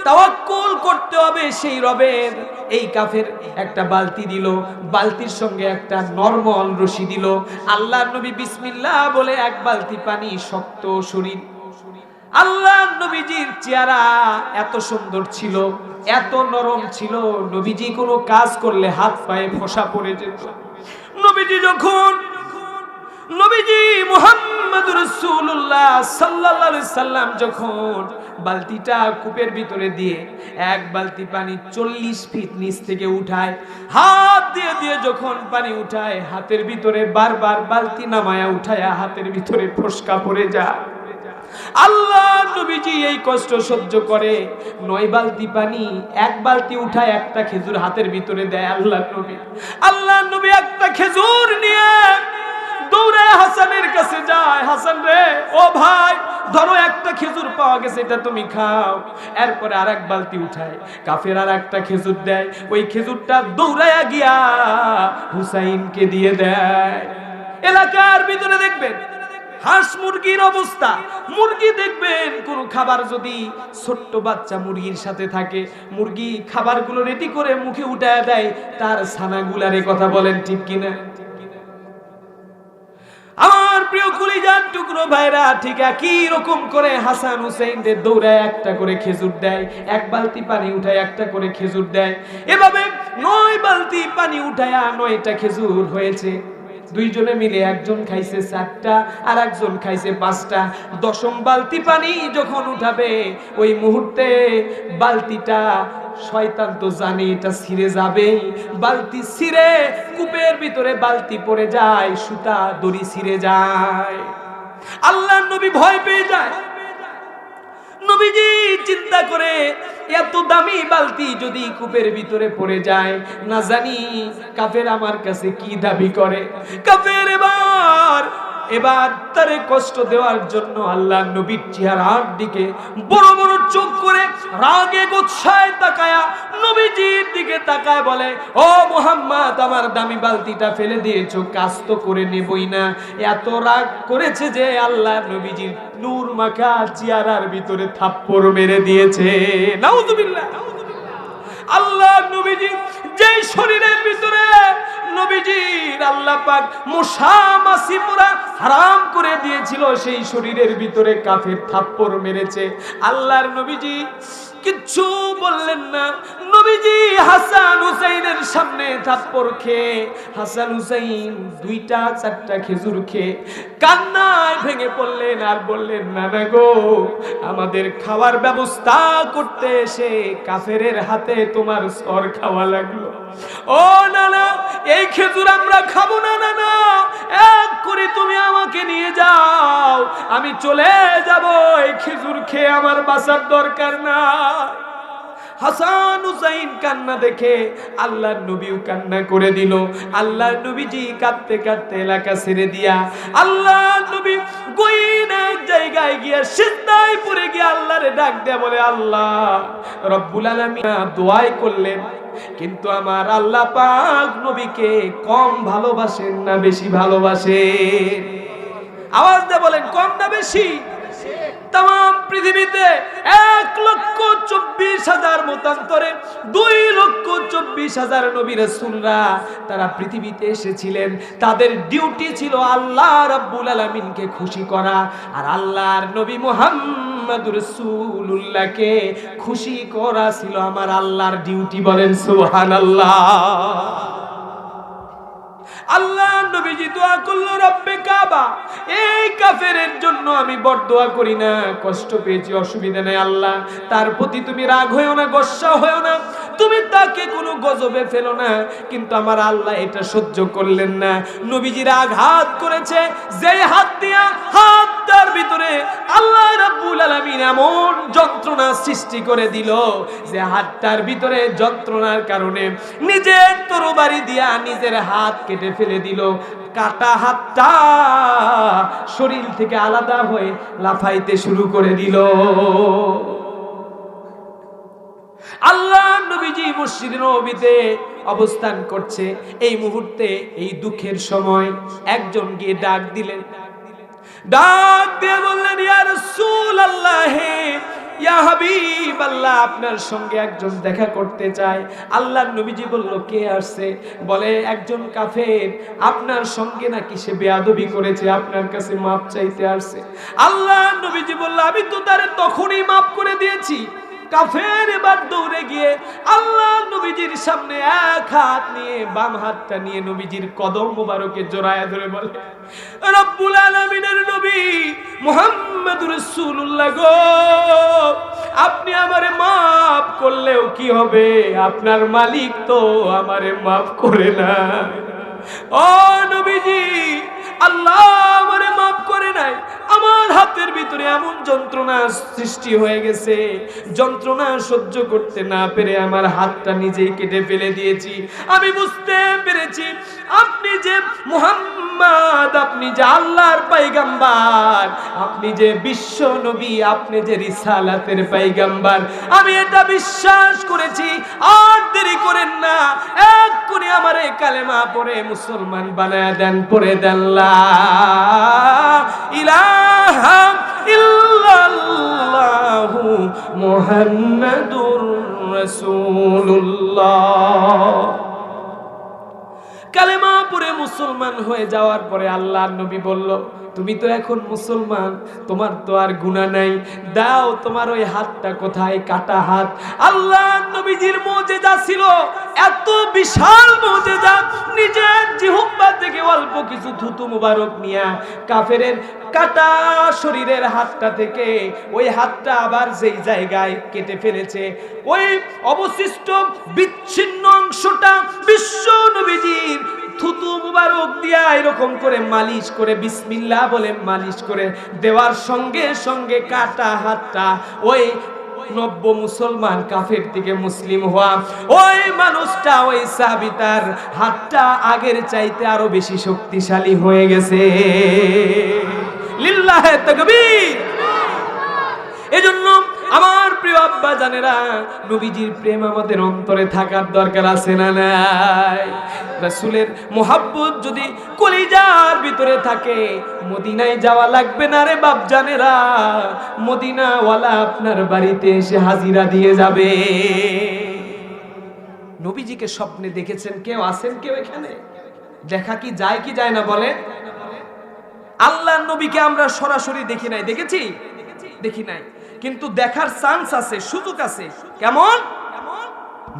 তাওয়াক্কুল করতে হবে সেই রবের। এই কাফের একটা বালতি দিল, বালতির সঙ্গে একটা নরমাল রশি দিল। আল্লাহর নবী বিসমিল্লাহ বলে 1 বালতি পানি, শক্ত শরীর। আল্লাহ নবীজির চেহারা এত সুন্দর ছিল, এত নরম ছিল, নবীজি কোনো কাজ করলে হাত পায়ে ফোসা পড়ে যেত। নবীজি মুহাম্মদুর রাসূলুল্লাহ সাল্লাল্লাহু আলাইহি সাল্লাম যখন বালতিটা কূপের ভিতরে দিয়ে 1 বালতি পানি 40 ফিট নিচ থেকে উঠায়, হাত দিয়ে দিয়ে যখন পানি উঠায়, হাতের ভিতরে বারবার বালতি নামায়া উঠায়া হাতের ভিতরে ফোসকা পড়ে যায়। আল্লাহ নবীজি এই কষ্ট সহ্য করে 9 বালতি পানি, 1 বালতি উঠায় একটা খেজুর হাতের ভিতরে দেয় আল্লাহ নবী একটা খেজুর নিয়ে দৌড়ায় হাসানের কাছে যায়। হাসান রে, ও ভাই ধরো একটা খেজুর পাওয়া গেছে, এটা তুমি খাও। এরপরে আর 1 বালতি উঠায়, কাফের আর একটা খেজুর দেয়, ওই খেজুরটা দৌড়ায়া গিয়া হুসাইনকে দিয়ে দেয়। এলাকার ভিতরে দেখবেন হাঁস মুরগির অবস্থা, মুরগি দেখবেন কোন খাবার যদি ছোট্ট বাচ্চা মুরগির সাথে থাকে, মুরগি খাবারগুলো রেডি করে মুখে উঠায় দেয় তার ছানাগুলারে। কথা বলেন ঠিক কিনা? আমার প্রিয় কলিজার টুকরো ভাইরা, ঠিক একই রকম করে হাসান হুসাইনদের দৌড়ায় একটা করে খেজুর দেয়, এক বালতি পানি উঠায় একটা করে খেজুর দেয়। এভাবে 9 বালতি পানি উঠায়া 9টা খেজুর হয়েছে। দুইজনে মিলে একজন খাইছে 4টা আর একজন খাইছে 5টা। 10ম বালতি পানি যখন উঠাবে ওই মুহূর্তে বালতিটা, শয়তান তো জানে এটা ছিঁড়ে যাবে, বালতি ছিঁড়ে কূপের ভিতরে বালতি পড়ে যায়, সুতা দড়ি ছিঁড়ে যায়। আল্লাহর নবী ভয় পেয়ে যায়। নবীজি চিন্তা করে, এত দামি বালতি যদি কূপের ভিতরে পড়ে যায়, না জানি কাফের আমার কাছে কি দাবি করে। কাফের এবার তারে কষ্ট দেওয়ার জন্য আল্লাহর নবীর চেহারার দিকে বড় বড় চোখ করে রাগে গোছায় তাকায়া নবীজির দিকে তাকায় বলে, ও মুহাম্মদ, আমার দামি বালতিটা ফেলে দিয়েছো, কাজ তো করে নেবই না। এত রাগ করেছে যে আল্লাহর নবীজির নূর মাখা চেহারার ভিতরে থাপ্পড় মেরে দিয়েছে। নাউযুবিল্লাহ। আল্লাহর নবীজি যেই শরীরের ভিতরে নবীজির আল্লাহ পাক মশা মাছি পুরা হারাম করে দিয়েছিল, সেই শরীরের ভিতরে কাফের থাপ্পড় মেরেছে। আল্লাহর নবীজি কিচ্ছু বললেন না। নবীজি হাসান হুসাইনের সামনে থাপ্পড় খেয়ে, হাসান হুসাইন 2টা 4টা খেজুর খেয়ে কান্নায় ভেঙে পড়লেন আর বললেন, নানা গো, আমাদের খাওয়ার ব্যবস্থা করতে এসে কাফেরের হাতে তোমার সর খাওয়া লাগলো। ও নানা, এই খেজুর আমরা খাবো না নানা, এক করে তুমি আমাকে নিয়ে যাও, আমি চলে যাব, এই খেজুর খেয়ে আমার বাঁচার দরকার না। হাসান হুসাইন কান্না দেখে আল্লাহর নবীও কান্না করে দিল। আল্লাহর নবীজি কাঁদতে কাঁদতে এলাকা ছেড়ে দিয়া আল্লাহর নবী গইন এক জায়গায় গিয়া সিজদায় পড়ে গিয়ে আল্লাহরে ডাক দেয়া বলে, আল্লাহ রব্বুল আলামিন দোয়াই করলেন, কিন্তু আমার আল্লাহ পাক নবীকে কম ভালোবাসেন না বেশি ভালোবাসেন? আওয়াজ দিয়ে বলেন, কম না বেশি? তাম পৃথিবীতে 1,24,000 মতান্তরে 2,24,000 নবী রাসূলরা তারা পৃথিবীতে এসেছিলেন। তাদের ডিউটি ছিল আল্লাহ রাব্বুল আলামিনকে খুশি করা, আর আল্লাহর নবী মুহাম্মদুর রাসূলুল্লাহকে খুশি করা ছিল আমার আল্লাহর ডিউটি। বলেন সুবহানাল্লাহ। আল্লাহ নবীজি দোয়া করলো, রব্বে কাবা, এই কাফেরের জন্য আমি বরদোয়া করি না, কষ্ট পেয়েছি, অসুবিধা নেই আল্লাহ, তার প্রতি তুমি রাগ হয়েও না, গোসা হয়েও না, তুমি তাকে কোনো গজবে ফেলো না। কিন্তু আমার আল্লাহ এটা সহ্য করলেন না। নবীজির আঘাত করেছে, যেই হাত দিয়া হাতটার ভিতরে আল্লাহ রাব্বুল আলামিন এমন যন্ত্রণা সৃষ্টি করে দিল যে হাতটার ভিতরে যন্ত্রণার কারণে নিজের তরবারি দিয়া নিজের হাত কেটে ফেলে দিল। কাটা হাতটা শরীর থেকে আলাদা হয়ে লাফাইতে শুরু করে দিল। আল্লাহ নবীজি মসজিদে নববীতে অবস্থান করছে, এই মুহূর্তে এই দুঃখের সময় একজন গিয়ে ডাক দিলেন, ডাক দিয়ে বললেন, ইয়া রাসূলুল্লাহ, ইয়া হাবিবাল্লাহ, আপনার সঙ্গে একজন দেখা করতে চায়। আল্লাহর নবীজি বলল, কে আসছে? বলে, একজন কাফের আপনার সঙ্গে নাকি সে বেয়াদবি করেছে, আপনার কাছে মাপ চাইতে আসছে। আল্লাহর নবীজি বলল, আমি তো তারে তখনই মাপ করে দিয়েছি। কাফের এবার দৌড়ে গিয়ে আল্লাহ নবীজির সামনে এক হাত নিয়ে, বাম হাতটা নিয়ে নবীজির কদম মোবারকে জড়ায়া ধরে বলে, রব্বুল আলামিনের নবী মুহাম্মদুর রাসূলুল্লাহ গো, আপনি আমারে মাফ করলেও কি হবে, আপনার মালিক তো আমারে মাফ করে না। ও নবীজি, আল্লাহ আমারে মাফ করে নাই, আমার হাতের ভিতরে এমন যন্ত্রণা সৃষ্টি হয়ে গেছে, যন্ত্রণা সহ্য করতে না পেরে আমার হাতটা নিজেই কেটে ফেলে দিয়েছি। আমি বুঝতে পেরেছি আপনি যে মুহাম্মদ, আপনি যে আল্লাহর পয়গম্বর, আপনি যে বিশ্ব নবী, আপনি যে রিসালাতের পয়গম্বর, আমি এটা বিশ্বাস করেছি। আর দেরি করেন না, এক্ষুনি আমারে কালেমা পড়ে মুসলমান বানায় দেন, পড়ে দেন লা ইলাহা ইল্লাল্লাহু মুহাম্মাদুর রাসূলুল্লাহ। কালেমা পড়ে মুসলমান হয়ে যাওয়ার পরে আল্লাহর নবী বলল, তুমি তো এখন মুসলমান, তোমার তো আর গুনাহ নাই, দাও তোমার ওই হাতটা কোথায়, কাটা হাত। আল্লাহ নবীজির মুজিজা ছিল এত বিশাল মুজিজা, নিজের জিহ্বা থেকে অল্প কিছু থুতু মুবারক নিয়া কাফেরের কাটা শরীরের হাতটা থেকে ওই হাতটা আবার যেই জায়গায় কেটে ফেলেছে, ওই অবশিষ্ট বিচ্ছিন্ন অংশটা বিশ্ব নবীজির থুতু মুবারক দিয়া এরকম করে মালিশ করে বিসমিল্লাহ বলে মালিশ করে দেওয়ার সঙ্গে সঙ্গে কাটা হাতটা ওই নব্য মুসলমান কাফের থেকে মুসলিম হওয়া ওই মানুষটা, ওই সাহাবী, তার হাতটা আগের চাইতে আরো বেশি শক্তিশালী হয়ে গেছে। লিল্লাহে তাকবীর। এজন্য আমার প্রিয় আব্বা জানেরা, নবীজির প্রেম আমাদের অন্তরে থাকার দরকার আছে না নাই? রাসূলের মোহাব্বত যদি কলিজার ভিতরে থাকে, মদিনায় যাওয়া লাগবে না রে বাপ জানেরা, মদিনাওয়ালা আপনার বাড়িতে এসে হাজিরা দিয়ে যাবে। নবীজিকে স্বপ্নে দেখেছেন কেউ? আছেন কেউ এখানে? দেখা কি যায় না বলে? আল্লাহর নবীকে আমরা সরাসরি দেখি নাই, দেখেছি? দেখি নাই, কিন্তু দেখার চান্স আছে, সুযোগ আছে। কেমন?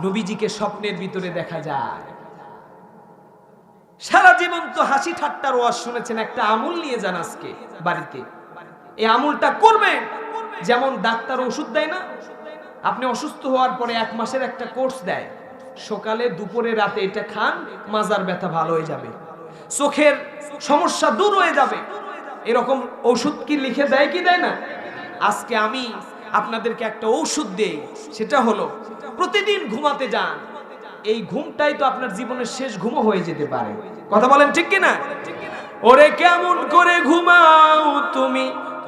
নবীজিকে স্বপ্নের ভিতরে দেখা যায়। সারা জীবন তো হাসি ঠাট্টার ওয়াজ শুনেছেন, একটা আমল নিয়ে যান আজকে বাড়িতে। এই আমলটা করবেন। যেমন ডাক্তার ওষুধ দেয় না, আপনি অসুস্থ হওয়ার পরে 1 মাসের একটা কোর্স দেয়, সকালে দুপুরে রাতে এটা খান, মাজার ব্যথা ভালো হয়ে যাবে, চোখের সমস্যা দূর হয়ে যাবে। এরকম ওষুধ কি লিখে দেয় কি দেয় না? আজকে আমি আপনাদেরকে একটা ঔষধ দেই, সেটা হলো প্রতিদিন ঘুমাতে যান। এই ঘুমটাই তো আপনার জীবনের শেষ ঘুমও হয়ে যেতে পারে। কথা বলেন ঠিক কি না? ওরে কেমন করে ঘুমাও তুমি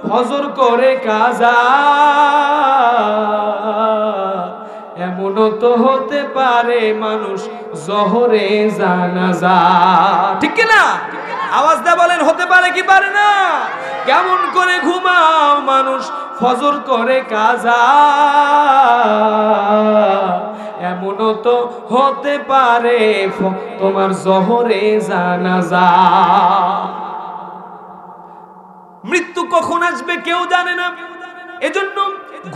ফজর করে কাজা, এমনও তো হতে পারে মানুষ জোহরে জানাজা। ঠিক কি না? আওয়াজ দিয়ে বলেন, হতে পারে কি পারে না? কেমন করে ঘুমাও মানুষ ফজর করে কাজা, এমনও তো হতে পারে তোমার জোহরে জানাজা। মৃত্যু কখন আসবে কেউ জানে না, এজন্য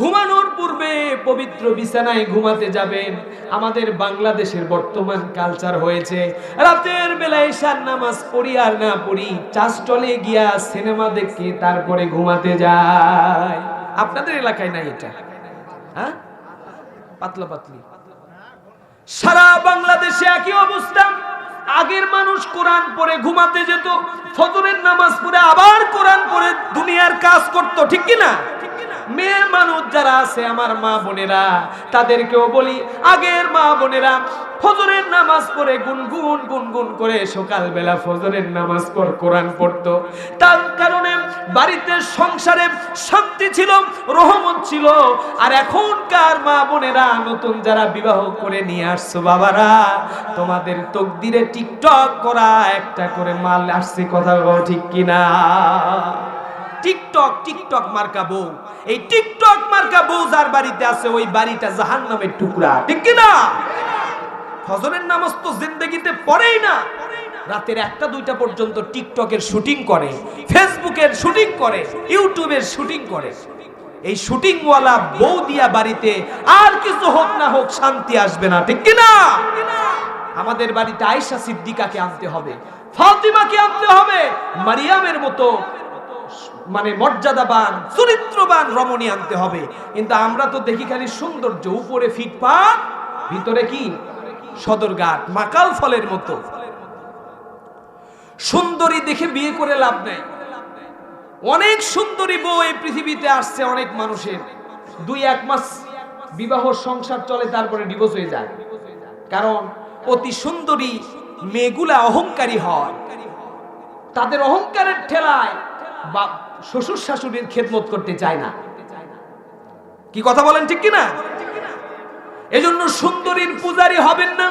ঘুমানোর পূর্বে পবিত্র বিছানায় ঘুমাতে যাবেন। আমাদের বাংলাদেশের বর্তমান কালচার হয়েছে রাতের বেলায় ঈশার নামাজ পড়ি আর না পড়ি, চাষটলে গিয়া সিনেমা দেখে তারপরে ঘুমাতে যায়। আপনাদের এলাকায় নাই এটা? হ্যাঁ, পাতলা পাতলি। সারা বাংলাদেশে একই অবস্থা। আগের মানুষ কোরআন পড়ে ঘুমাতে যেত, ফজরের নামাজ পড়ে আবার কোরআন পড়ে দুনিয়ার কাজ করত। ঠিক কি না? মেয়ে মানুষ যারা আছে আমার মা বোনেরা, তাদেরকেও বলি, আগের মা বোনেরা ফজরের নামাজ পড়ে গুনগুন গুনগুন করে সকালবেলা ফজরের নামাজ পড়ে কোরআন পড়তো। তার কারণে বাড়িতে সংসারে শান্তি ছিল, রহমত ছিল। আর এখনকার মা বোনেরা নতুন যারা বিবাহ করে নিয়ে আসছো, বাবারা তোমাদের তকদিরে টিকটক করা একটা করে মাল আসছে। কথা বল ঠিক কিনা? টিকটক, টিকটক মার্কা বউ। এই টিকটক মার্কা বউ যার বাড়িতে আছে, ওই বাড়িটা জাহান্নামের টুকরা। ঠিক কিনা? ফজরের নামাজ তো জিন্দেগিতে পড়েই না, রাতের 1টা 2টা পর্যন্ত টিকটকের শুটিং করে, ফেসবুকের শুটিং করে, ইউটিউবের শুটিং করে। এই শুটিং ওয়ালা বউ দিয়া বাড়িতে আর কিছু হোক না হোক শান্তি আসবে না। ঠিক কিনা? আমাদের বাড়িতে আয়েশা সিদ্দিকাকে আনতে হবে, ফাতিমাকে আনতে হবে, মারিয়ামের মতো মানে মর্যাদাবান চরিত্রবান রমণী আনতে হবে। কিন্তু আমরা তো দেখি খালি সৌন্দর্য, উপরে ফিটপাত, ভিতরে কি সদরঘাট, মাকাল ফলের মতো। সুন্দরী দেখে বিয়ে করে লাভ নাই। অনেক সুন্দরী বউ এই পৃথিবীতে আসছে অনেক মানুষের, 2-1 মাস বিবাহ সংসার চলে, তারপরে ডিভোর্স হয়ে যায়। কারণ অতি সুন্দরী মেয়েগুলা অহংকারী হয়, তাদের অহংকারের ঠেলায় শ্বশুর শাশুড়ির খেদমত করতে চায় না। কি কথা বলেন ঠিক কিনা? এজন্য সুন্দরীর পূজারী হবেন না।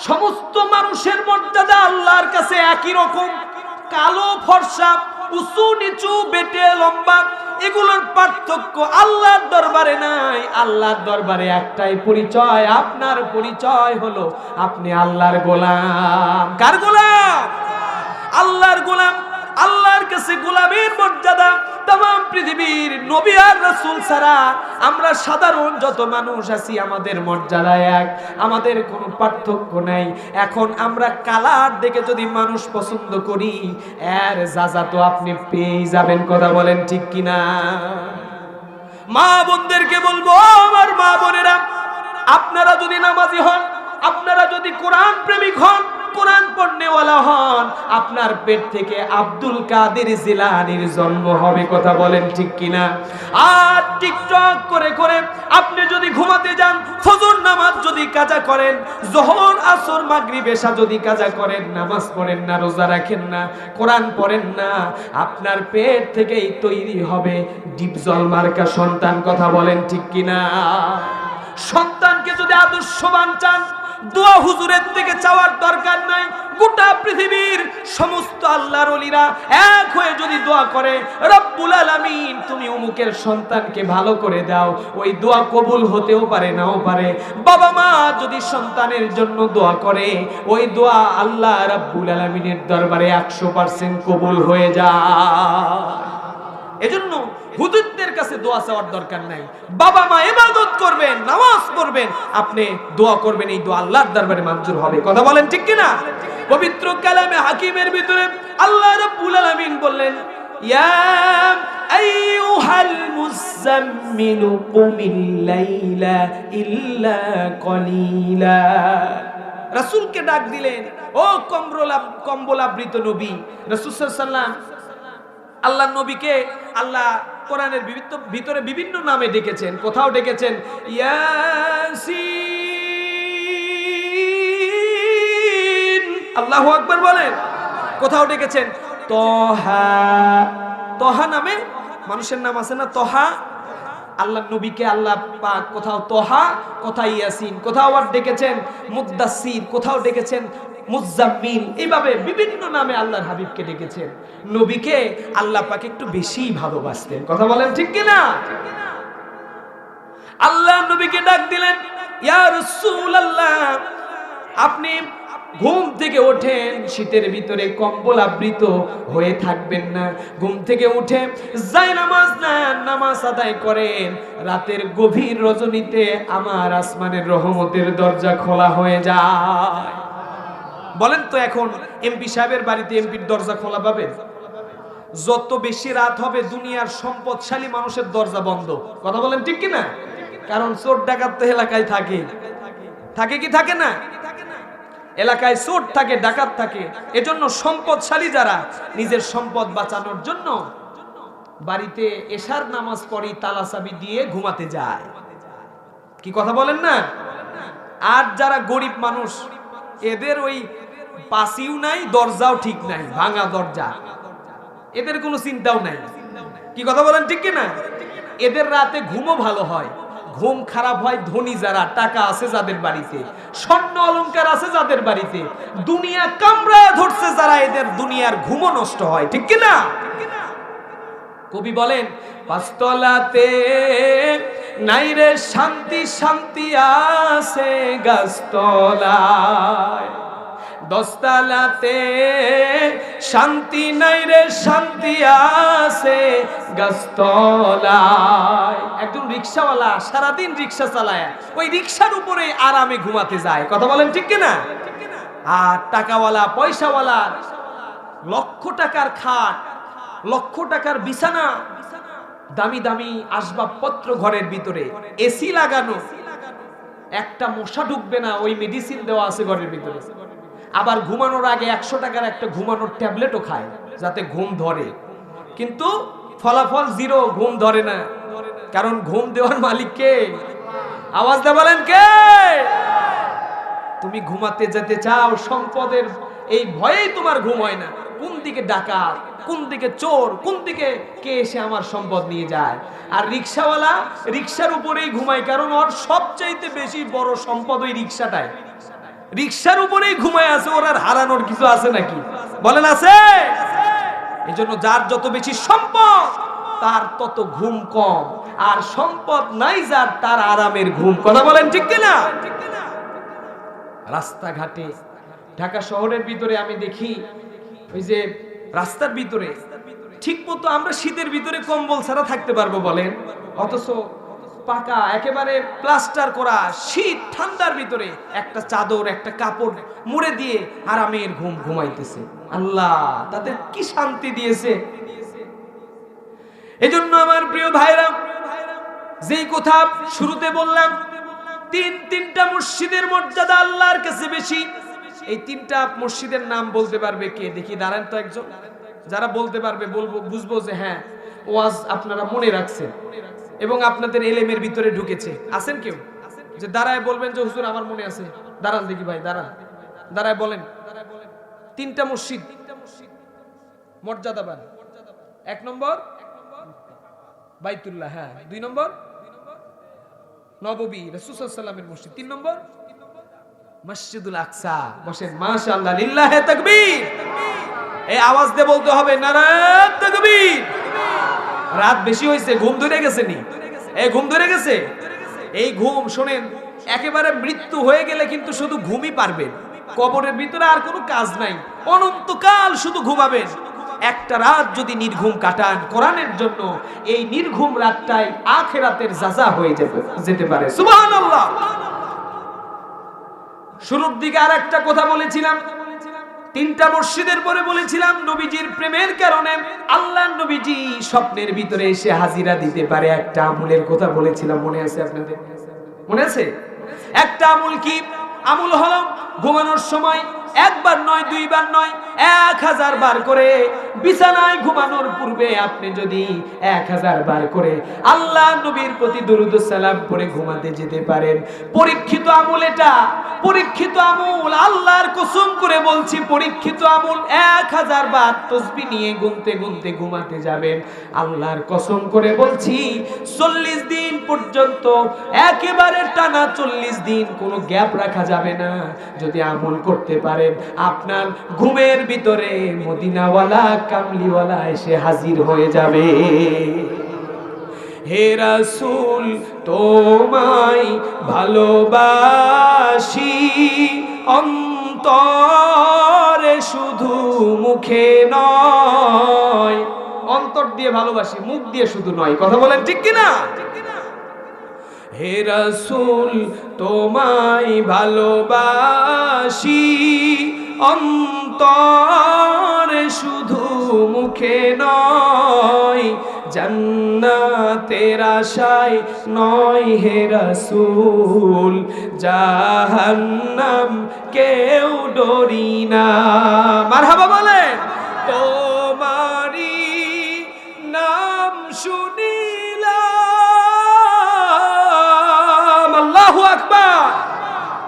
সমস্ত মানুষের মর্যাদা আল্লাহর কাছে একই রকম। কালো ফর্সা, উঁচু নিচু, বেটে লম্বা, এগুলোর পার্থক্য আল্লাহর দরবারে নাই। আল্লাহর দরবারে একটাই পরিচয়, আপনার পরিচয় হলো আপনি আল্লাহর গোলাম। কার গোলাম? আল্লাহর গোলাম। আল্লাহর কাছে গোলামের মর্যাদা। तमाम পৃথিবীর নবী আর রাসূল ছাড়া আমরা সাধারণ যত মানুষ আছি আমাদের মর্যাদা এক, আমাদের কোনো পার্থক্য নাই। এখন আমরা কালার দেখে যদি মানুষ পছন্দ করি, এর যাজা তো আপনি পেয়ে যাবেন। কথা বলেন ঠিক কিনা? মা বোনদেরকে বলবো, আমার মা বোনেরা, আপনারা যদি নামাজি হন, আপনারা যদি কোরআন প্রেমিক হন, কোরআন পড়নেওয়ালা হন, আপনার পেট থেকে আব্দুল কাদের জিলানীর জন্ম হবে। কথা বলেন ঠিক কিনা? আর টিকটক করে করে আপনি যদি ঘুমাতে যান, ফজর নামাজ যদি কাজা করেন, যোহর আসর মাগরিব এশা যদি কাজা করেন, নামাজ পড়েন না, রোজা রাখেন না, কোরআন পড়েন না, আপনার পেট থেকেই তৈরি হবে ডিপজল মার্কা সন্তান। কথা বলেন ঠিক কিনা? সন্তানকে যদি আদর্শবান চান, দোয়া হুজুরের থেকে চাওয়ার দরকার নাই। গোটা পৃথিবীর সমস্ত আল্লাহর ওলিরা এক হয়ে যদি দোয়া করে, রব্বুল আলামিন তুমি অমুকের সন্তানকে ভালো করে দাও, ওই দোয়া কবুল হতেও পারে, নাও পারে। বাবা মা যদি সন্তানের জন্য দোয়া করে, ওই দোয়া আল্লাহ রব্বুল আলামিনের দরবারে 100% কবুল হয়ে যায়। এজন্য হুজুরদের কাছে দোয়া চাওয়ার দরকার নাই। বাবা মা ইবাদত করবেন, নামাজ পড়বেন, আপনি দোয়া করবেন, এই দোয়া আল্লাহর দরবারে মঞ্জুর হবে। কথা বলেন ঠিক কিনা? পবিত্র কালামে হাকিমের ভিতরে আল্লাহ রাব্বুল আলামিন বললেন, ইয়া আইয়ুহাল মুযাম্মিলু কুমিল লাইলা ইল্লা কলিলা। রাসূলকে ডাক দিলেন, ও কম্বলাবৃত নবী। রাসূল সাল্লাল্লাহু আলাইহি ওয়াসাল্লাম আল্লাহ নবীকে আল্লাহ কোরআনের ভিতরে বিভিন্ন নামে ডেকেছেন। কোথাও ডেকেছেন ইয়াসিন, আল্লাহু আকবার বলেন। কোথাও ডেকেছেন তহা, তহা নামে মানুষের নাম আছে না, তহা। আল্লাহ নবীকে আল্লাহ পাক কোথাও তহা, কোথাও ইয়াসিন, কোথাও আবার ডেকেছেন মুদ্দাসসির, কোথাও ডেকেছেন মুজাম্মিল। এইভাবে বিভিন্ন নামে আল্লাহর হাবিবকে ডেকেছেন। নবীকে আল্লাহ পাক একটু বেশি ভালোবাসতেন। কথা বলেন ঠিক কিনা? আল্লাহ নবীকে ডাক দিলেন, ইয়া রাসূলুল্লাহ, আপনি ঘুম থেকে ওঠেন, শীতের ভিতরে কম্বল আবৃত হয়ে থাকবেন না। ঘুম থেকে উঠে যাই নামাজ নেন, নামাজ আদায় করেন। রাতের গভীর রজনীতে আমার আসমানের রহমতের দরজা খোলা হয়ে যায়। বলেন তো, এখন এমপি সাহেবের বাড়িতে এমপির দরজা খোলা পাবেন? যত বেশি রাত হবে দুনিয়ার সম্পদশালী মানুষের দরজা বন্ধ। কথা বলেন ঠিক কিনা? কারণ চোর ডাকাত তো এলাকায় থাকে, থাকে কি থাকে না? এলাকায় চোর থাকে, ডাকাত থাকে। এজন্য সম্পদশালী যারা নিজের সম্পদ বাঁচানোর জন্য বাড়িতে এশার নামাজ পড়ি তালা চাবি দিয়ে ঘুমাতে যায়। কি কথা বলেন না? আর যারা গরিব মানুষ, এদের ওই পাশিও নাই, দরজাও ঠিক নাই, ভাঙা দরজা, এদের কোনো চিন্তাও নাই। কি কথা বলেন ঠিক কিনা? এদের রাতে ঘুমও ভালো হয়। ঘুম খারাপ হয় ধনী যারা, টাকা আছে যাদের বাড়িতে, স্বর্ণ অলংকার আছে যাদের বাড়িতে, দুনিয়া কামড়ায় ধরছে যারা, এদের দুনিয়ার ঘুমও নষ্ট হয়। ঠিক কিনা? কবি বলেন, পাঁচতলাতে নাই রে শান্তি, শান্তি আছে গাছতলায়, দশতলাতে শান্তি নাই রে, শান্তি আছে গাছতলায়। একজন রিকশাওয়ালা সারাদিন রিকশা চালায়, ওই রিকশার উপরে আরামে ঘুমাতে যায়। কথা বলেন ঠিক কিনা? আর টাকাওয়ালা পয়সাওয়ালা লক্ষ টাকার খাট, লক্ষ টাকার বিছানা, দামি দামি আসবাবপত্র ঘরের ভিতরে, এসি লাগানো, একটা মশা ঢুকবে না, ওই মেডিসিন দেওয়া আছে ঘরের ভিতরে। আবার ঘুমানোর আগে 100 টাকার একটা ঘুমানোর ট্যাবলেটও খায় যাতে ঘুম ধরে, কিন্তু ফলাফল জিরো, ঘুম ধরে না। কারণ ঘুম দেওয়ার মালিক কে? আওয়াজ দিয়ে বলেন কে? তুমি ঘুমাতে যেতে চাও, সম্পদের এই ভয়েই তোমার ঘুম হয় না। কোন দিকে ডাকাত, কোন দিকে চোর, কোন দিকে কে এসে আমার সম্পদ নিয়ে যায়। আর রিকশাওয়ালা রিকশার উপরেই ঘুমায়, কারণ ওর সবচাইতে বেশি বড় সম্পদ ওই রিকশাটাই। রিকশার উপরেই ঘুমায় আছে, ওর আর হারানোর কিছু আছে নাকি? বলেন আছে? এই জন্য যার যত বেশি সম্পদ তার তত ঘুম কম, আর সম্পদ নাই যার, তার আরামের ঘুম। কথা বলেন ঠিক কিনা? রাস্তাঘাটে ঢাকা শহরের ভিতরে আমি দেখি, ওই যে রাস্তার ভিতরে ঠিক মতো আমরা শীতের ভিতরে কম্বল ছাড়া থাকতে পারবো বলেন? অথচ পাকা একেবারে প্লাস্টার করা শীত ঠান্ডার ভিতরে একটা চাদর একটা কাপড় মুড়ে দিয়ে আরামের ঘুম ঘুমাইতেছে। আল্লাহ তাদের কি শান্তি দিয়েছে। এজন্য আমার প্রিয় ভাইরা, যেই কথা শুরুতে বললাম, তিনটা মসজিদের মর্যাদা আল্লাহর কাছে বেশি। এই তিনটা মসজিদের নাম বলতে পারবে কে? দেখি দাঁড়ান তো একজন। যারা বলতে পারবে বলবো, বুঝবো যে হ্যাঁ ওয়াজ আপনারা মনে রাখছেন এবং আপনাদের এলেমের ভিতরে ঢুকেছে। আছেন কেউ যে দাঁড়ায় বলবেন যে হুজুর আমার মনে আছে? দাঁড়ান দেখি ভাই, দাঁড়ান, দাঁড়ায় বলেন। তিনটা মসজিদ মর্যাদাবান। 1 নম্বর বাইতুল্লাহ, হ্যাঁ। 2 নম্বর নববী রাসূল সাল্লাল্লাহু আলাইহি ওয়াসাল্লামের মসজিদ। 3 নম্বর মসজিদুল আকসা। বসেন, মাশাআল্লাহ, লিল্লাহে তাকবীর। এই আওয়াজ দিয়ে বলতে হবে নারায়ে তাকবীর। রাত বেশি হয়েছে, ঘুম ধরে গেছে নি? এই ঘুম ধরে গেছে। এই ঘুম শোনেন, একেবারে মৃত্যু হয়ে গেলে কিন্তু শুধু ঘুমই পারবেন। কবরের ভিতরে আর কোনো কাজ নাই, অনন্তকাল শুধু ঘুমাবেন। একটা রাত যদি নির্ঘুম কাটান কোরআনের জন্য, এই নির্ঘুম রাতটাই আখিরাতের যাজা হয়ে যেতে পারে। সুবহানাল্লাহ। শুরুর দিকে আর একটা কথা বলেছিলাম, তিনটা মসজিদের পরে বলেছিলাম নবীজির প্রেমের কারণে আল্লাহর নবীজি স্বপ্নের ভিতরে এসে হাজিরা দিতে পারে। একটা আমলের কথা বলেছিলাম, মনে আছে আপনাদের? মনে আছে? একটা আমল কি? আমল হলো ঘুমানোর সময় একবার নয়, 2 বার নয়, 1000 বার করে বিছানায় ঘুমানোর পূর্বে আপনি যদি 1000 বার করে আল্লাহ নবীর প্রতি দরুদ ও সালাম পড়ে ঘুমাতে যেতে পারেন, পরীক্ষিত আমল এটা, পরীক্ষিত আমল। আল্লাহর কসম করে বলছি, পরীক্ষিত আমল। 1000 বার তাসবিহ নিয়ে গুনতে গুনতে ঘুমাতে যাবেন। আল্লাহর কসম করে বলছি, 40 দিন পর্যন্ত একেবারে টানা 40 দিন কোনো গ্যাপ রাখা যাবে না। যদি আমল করতে পারেন, আপনার ঘুমের ভিতরে মদিনাওয়ালা কামলিওয়ালা এসে হাজির হয়ে যাবে। হে রাসূল তোমায় ভালোবাসি অন্তরে, শুধু মুখে নয়। অন্তর দিয়ে ভালোবাসি, মুখ দিয়ে শুধু নয়। কথা বলেন ঠিক কিনা? হে রাসূল তোমায় ভালোবাসি অন্তরে, শুধু মুখে নয়। জান্নাতের আশায় নয় হে রাসূল, জাহান্নাম কেউ ডরি না। মারহাবা বলেন। তোমারই নাম শুনিলাম। আল্লাহু আকবার।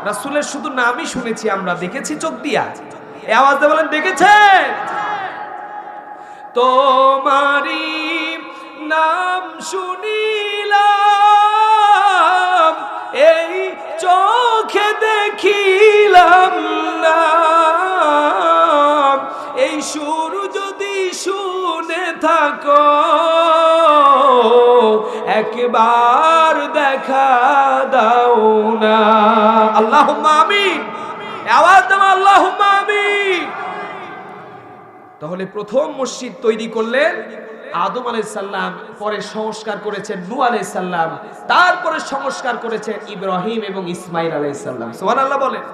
রাসূলের শুধু নামই শুনেছি আমরা, দেখেছি চোখ দিয়া। এই আওয়াজ দিয়ে বলেন দেখেছেন? তোমারই নাম শুনিলাম, এই চোখে দেখিলাম না। এই সুর যদি শুনে থাকো, একবার দেখা দাও না। আল্লাহুম্মা আমিন। আওয়াজ দাও আল্লাহুম্মা আমিন। তাহলে প্রথম মসজিদ তৈরি করলেন আদম আলাইহিস সালাম, পরে সংস্কার করেছেন নূহ আলাইহিস সালাম, তারপরে সংস্কার করেছেন ইব্রাহিম এবং ইসমাঈল আলাইহিস সালাম। সুবহানাল্লাহ বলেন।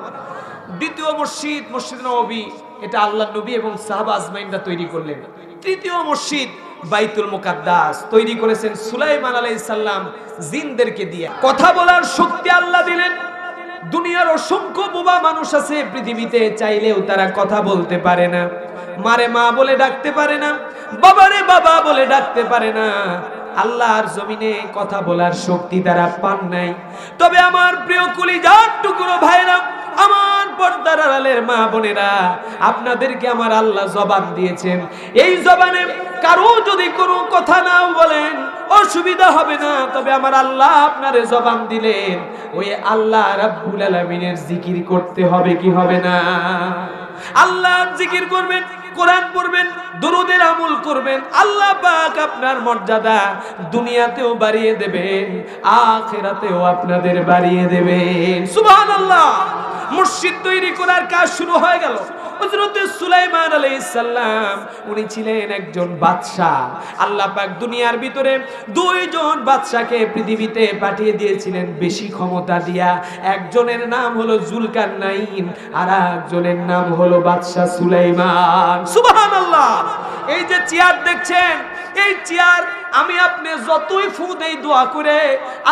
দ্বিতীয় মসজিদ, মসজিদ নববী, এটা আল্লাহর নবী এবং সাহাবা আজমাইনরা তৈরি করলেন। তৃতীয় মসজিদ বাইতুল মুকাদ্দাস তৈরি করেছেন সুলাইমান আলাইহিস সালাম জিনদেরকে দিয়ে। কথা বলার শক্তি আল্লাহ দিলেন। দুনিয়ার অসংখ্য বোবা মানুষ আছে পৃথিবীতে, চাইলেও তারা কথা বলতে পারে না। মারে মা বলে ডাকতে পারে না, বাবারে বাবা বলে ডাকতে পারে না। আল্লাহর জমিনে কথা বলার শক্তি তারা পান নাই। তবে আমার প্রিয় কলিজার টুকরো ভাইরা, আমার পর্দার আড়ালের মা বোনেরা, আপনাদেরকে আমার আল্লাহ জবান দিয়েছেন। এই জবানে কারো যদি কোনো কথা নাও বলেন অসুবিধা হবে না, তবে আমার আল্লাহ আপনারে জবান দিলেন, ওই আল্লাহ রাব্বুল আলামিনের জিকির করতে হবে কি হবে না? আল্লাহর জিকির করবেন, কোরআন পড়বেন, দরুদের আমল করবেন। আল্লাহ পাক আপনার মর্যাদা দুনিয়াতেও বাড়িয়ে দেবেন, আখিরাতেও আপনাদের বাড়িয়ে দেবেন। সুবহানাল্লাহ। মসজিদ তৈরি করার কাজ শুরু হয়ে গেল। হযরত সুলাইমান আলাইহিস সালাম উনি ছিলেন একজন বাদশা। আল্লাহ পাক দুনিয়ার ভিতরে দুইজন বাদশাকে পৃথিবীতে পাঠিয়ে দিয়েছিলেন বেশি ক্ষমতা দিয়া। একজনের নাম হলো জুলকারনাইন, আর একজনের নাম হলো বাদশা সুলাইমান। সুবহানাল্লাহ। এই যে চেয়ার দেখছেন, এই চেয়ার আমি আপনি যতই ফু দেই দোয়া করে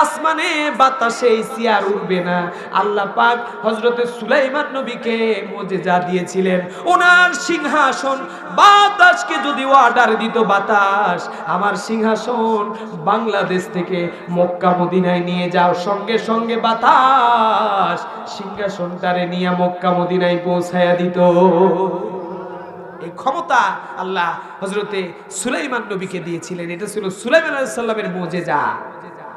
আসমানে বাতাসে এই চেয়ার উঠবে না। আল্লাহ পাক হযরত সুলাইমান নবীকে মুজিজা দিয়েছিলেন, ওনার সিংহাসন বাতাসকে যদি অর্ডার দিত, বাতাস আমার সিংহাসন বাংলাদেশ থেকে মক্কা মদিনায় নিয়ে যাও, সঙ্গে সঙ্গে বাতাস সিংহাসনটারে নিয়ে মক্কা মদিনায় পৌঁছায়া দিত। এই ক্ষমতা আল্লাহ হযরতে সুলাইমান নবীকে দিয়েছিলেন। এটা ছিল সুলাইমান আলাইহিস সালামের মুজিজা।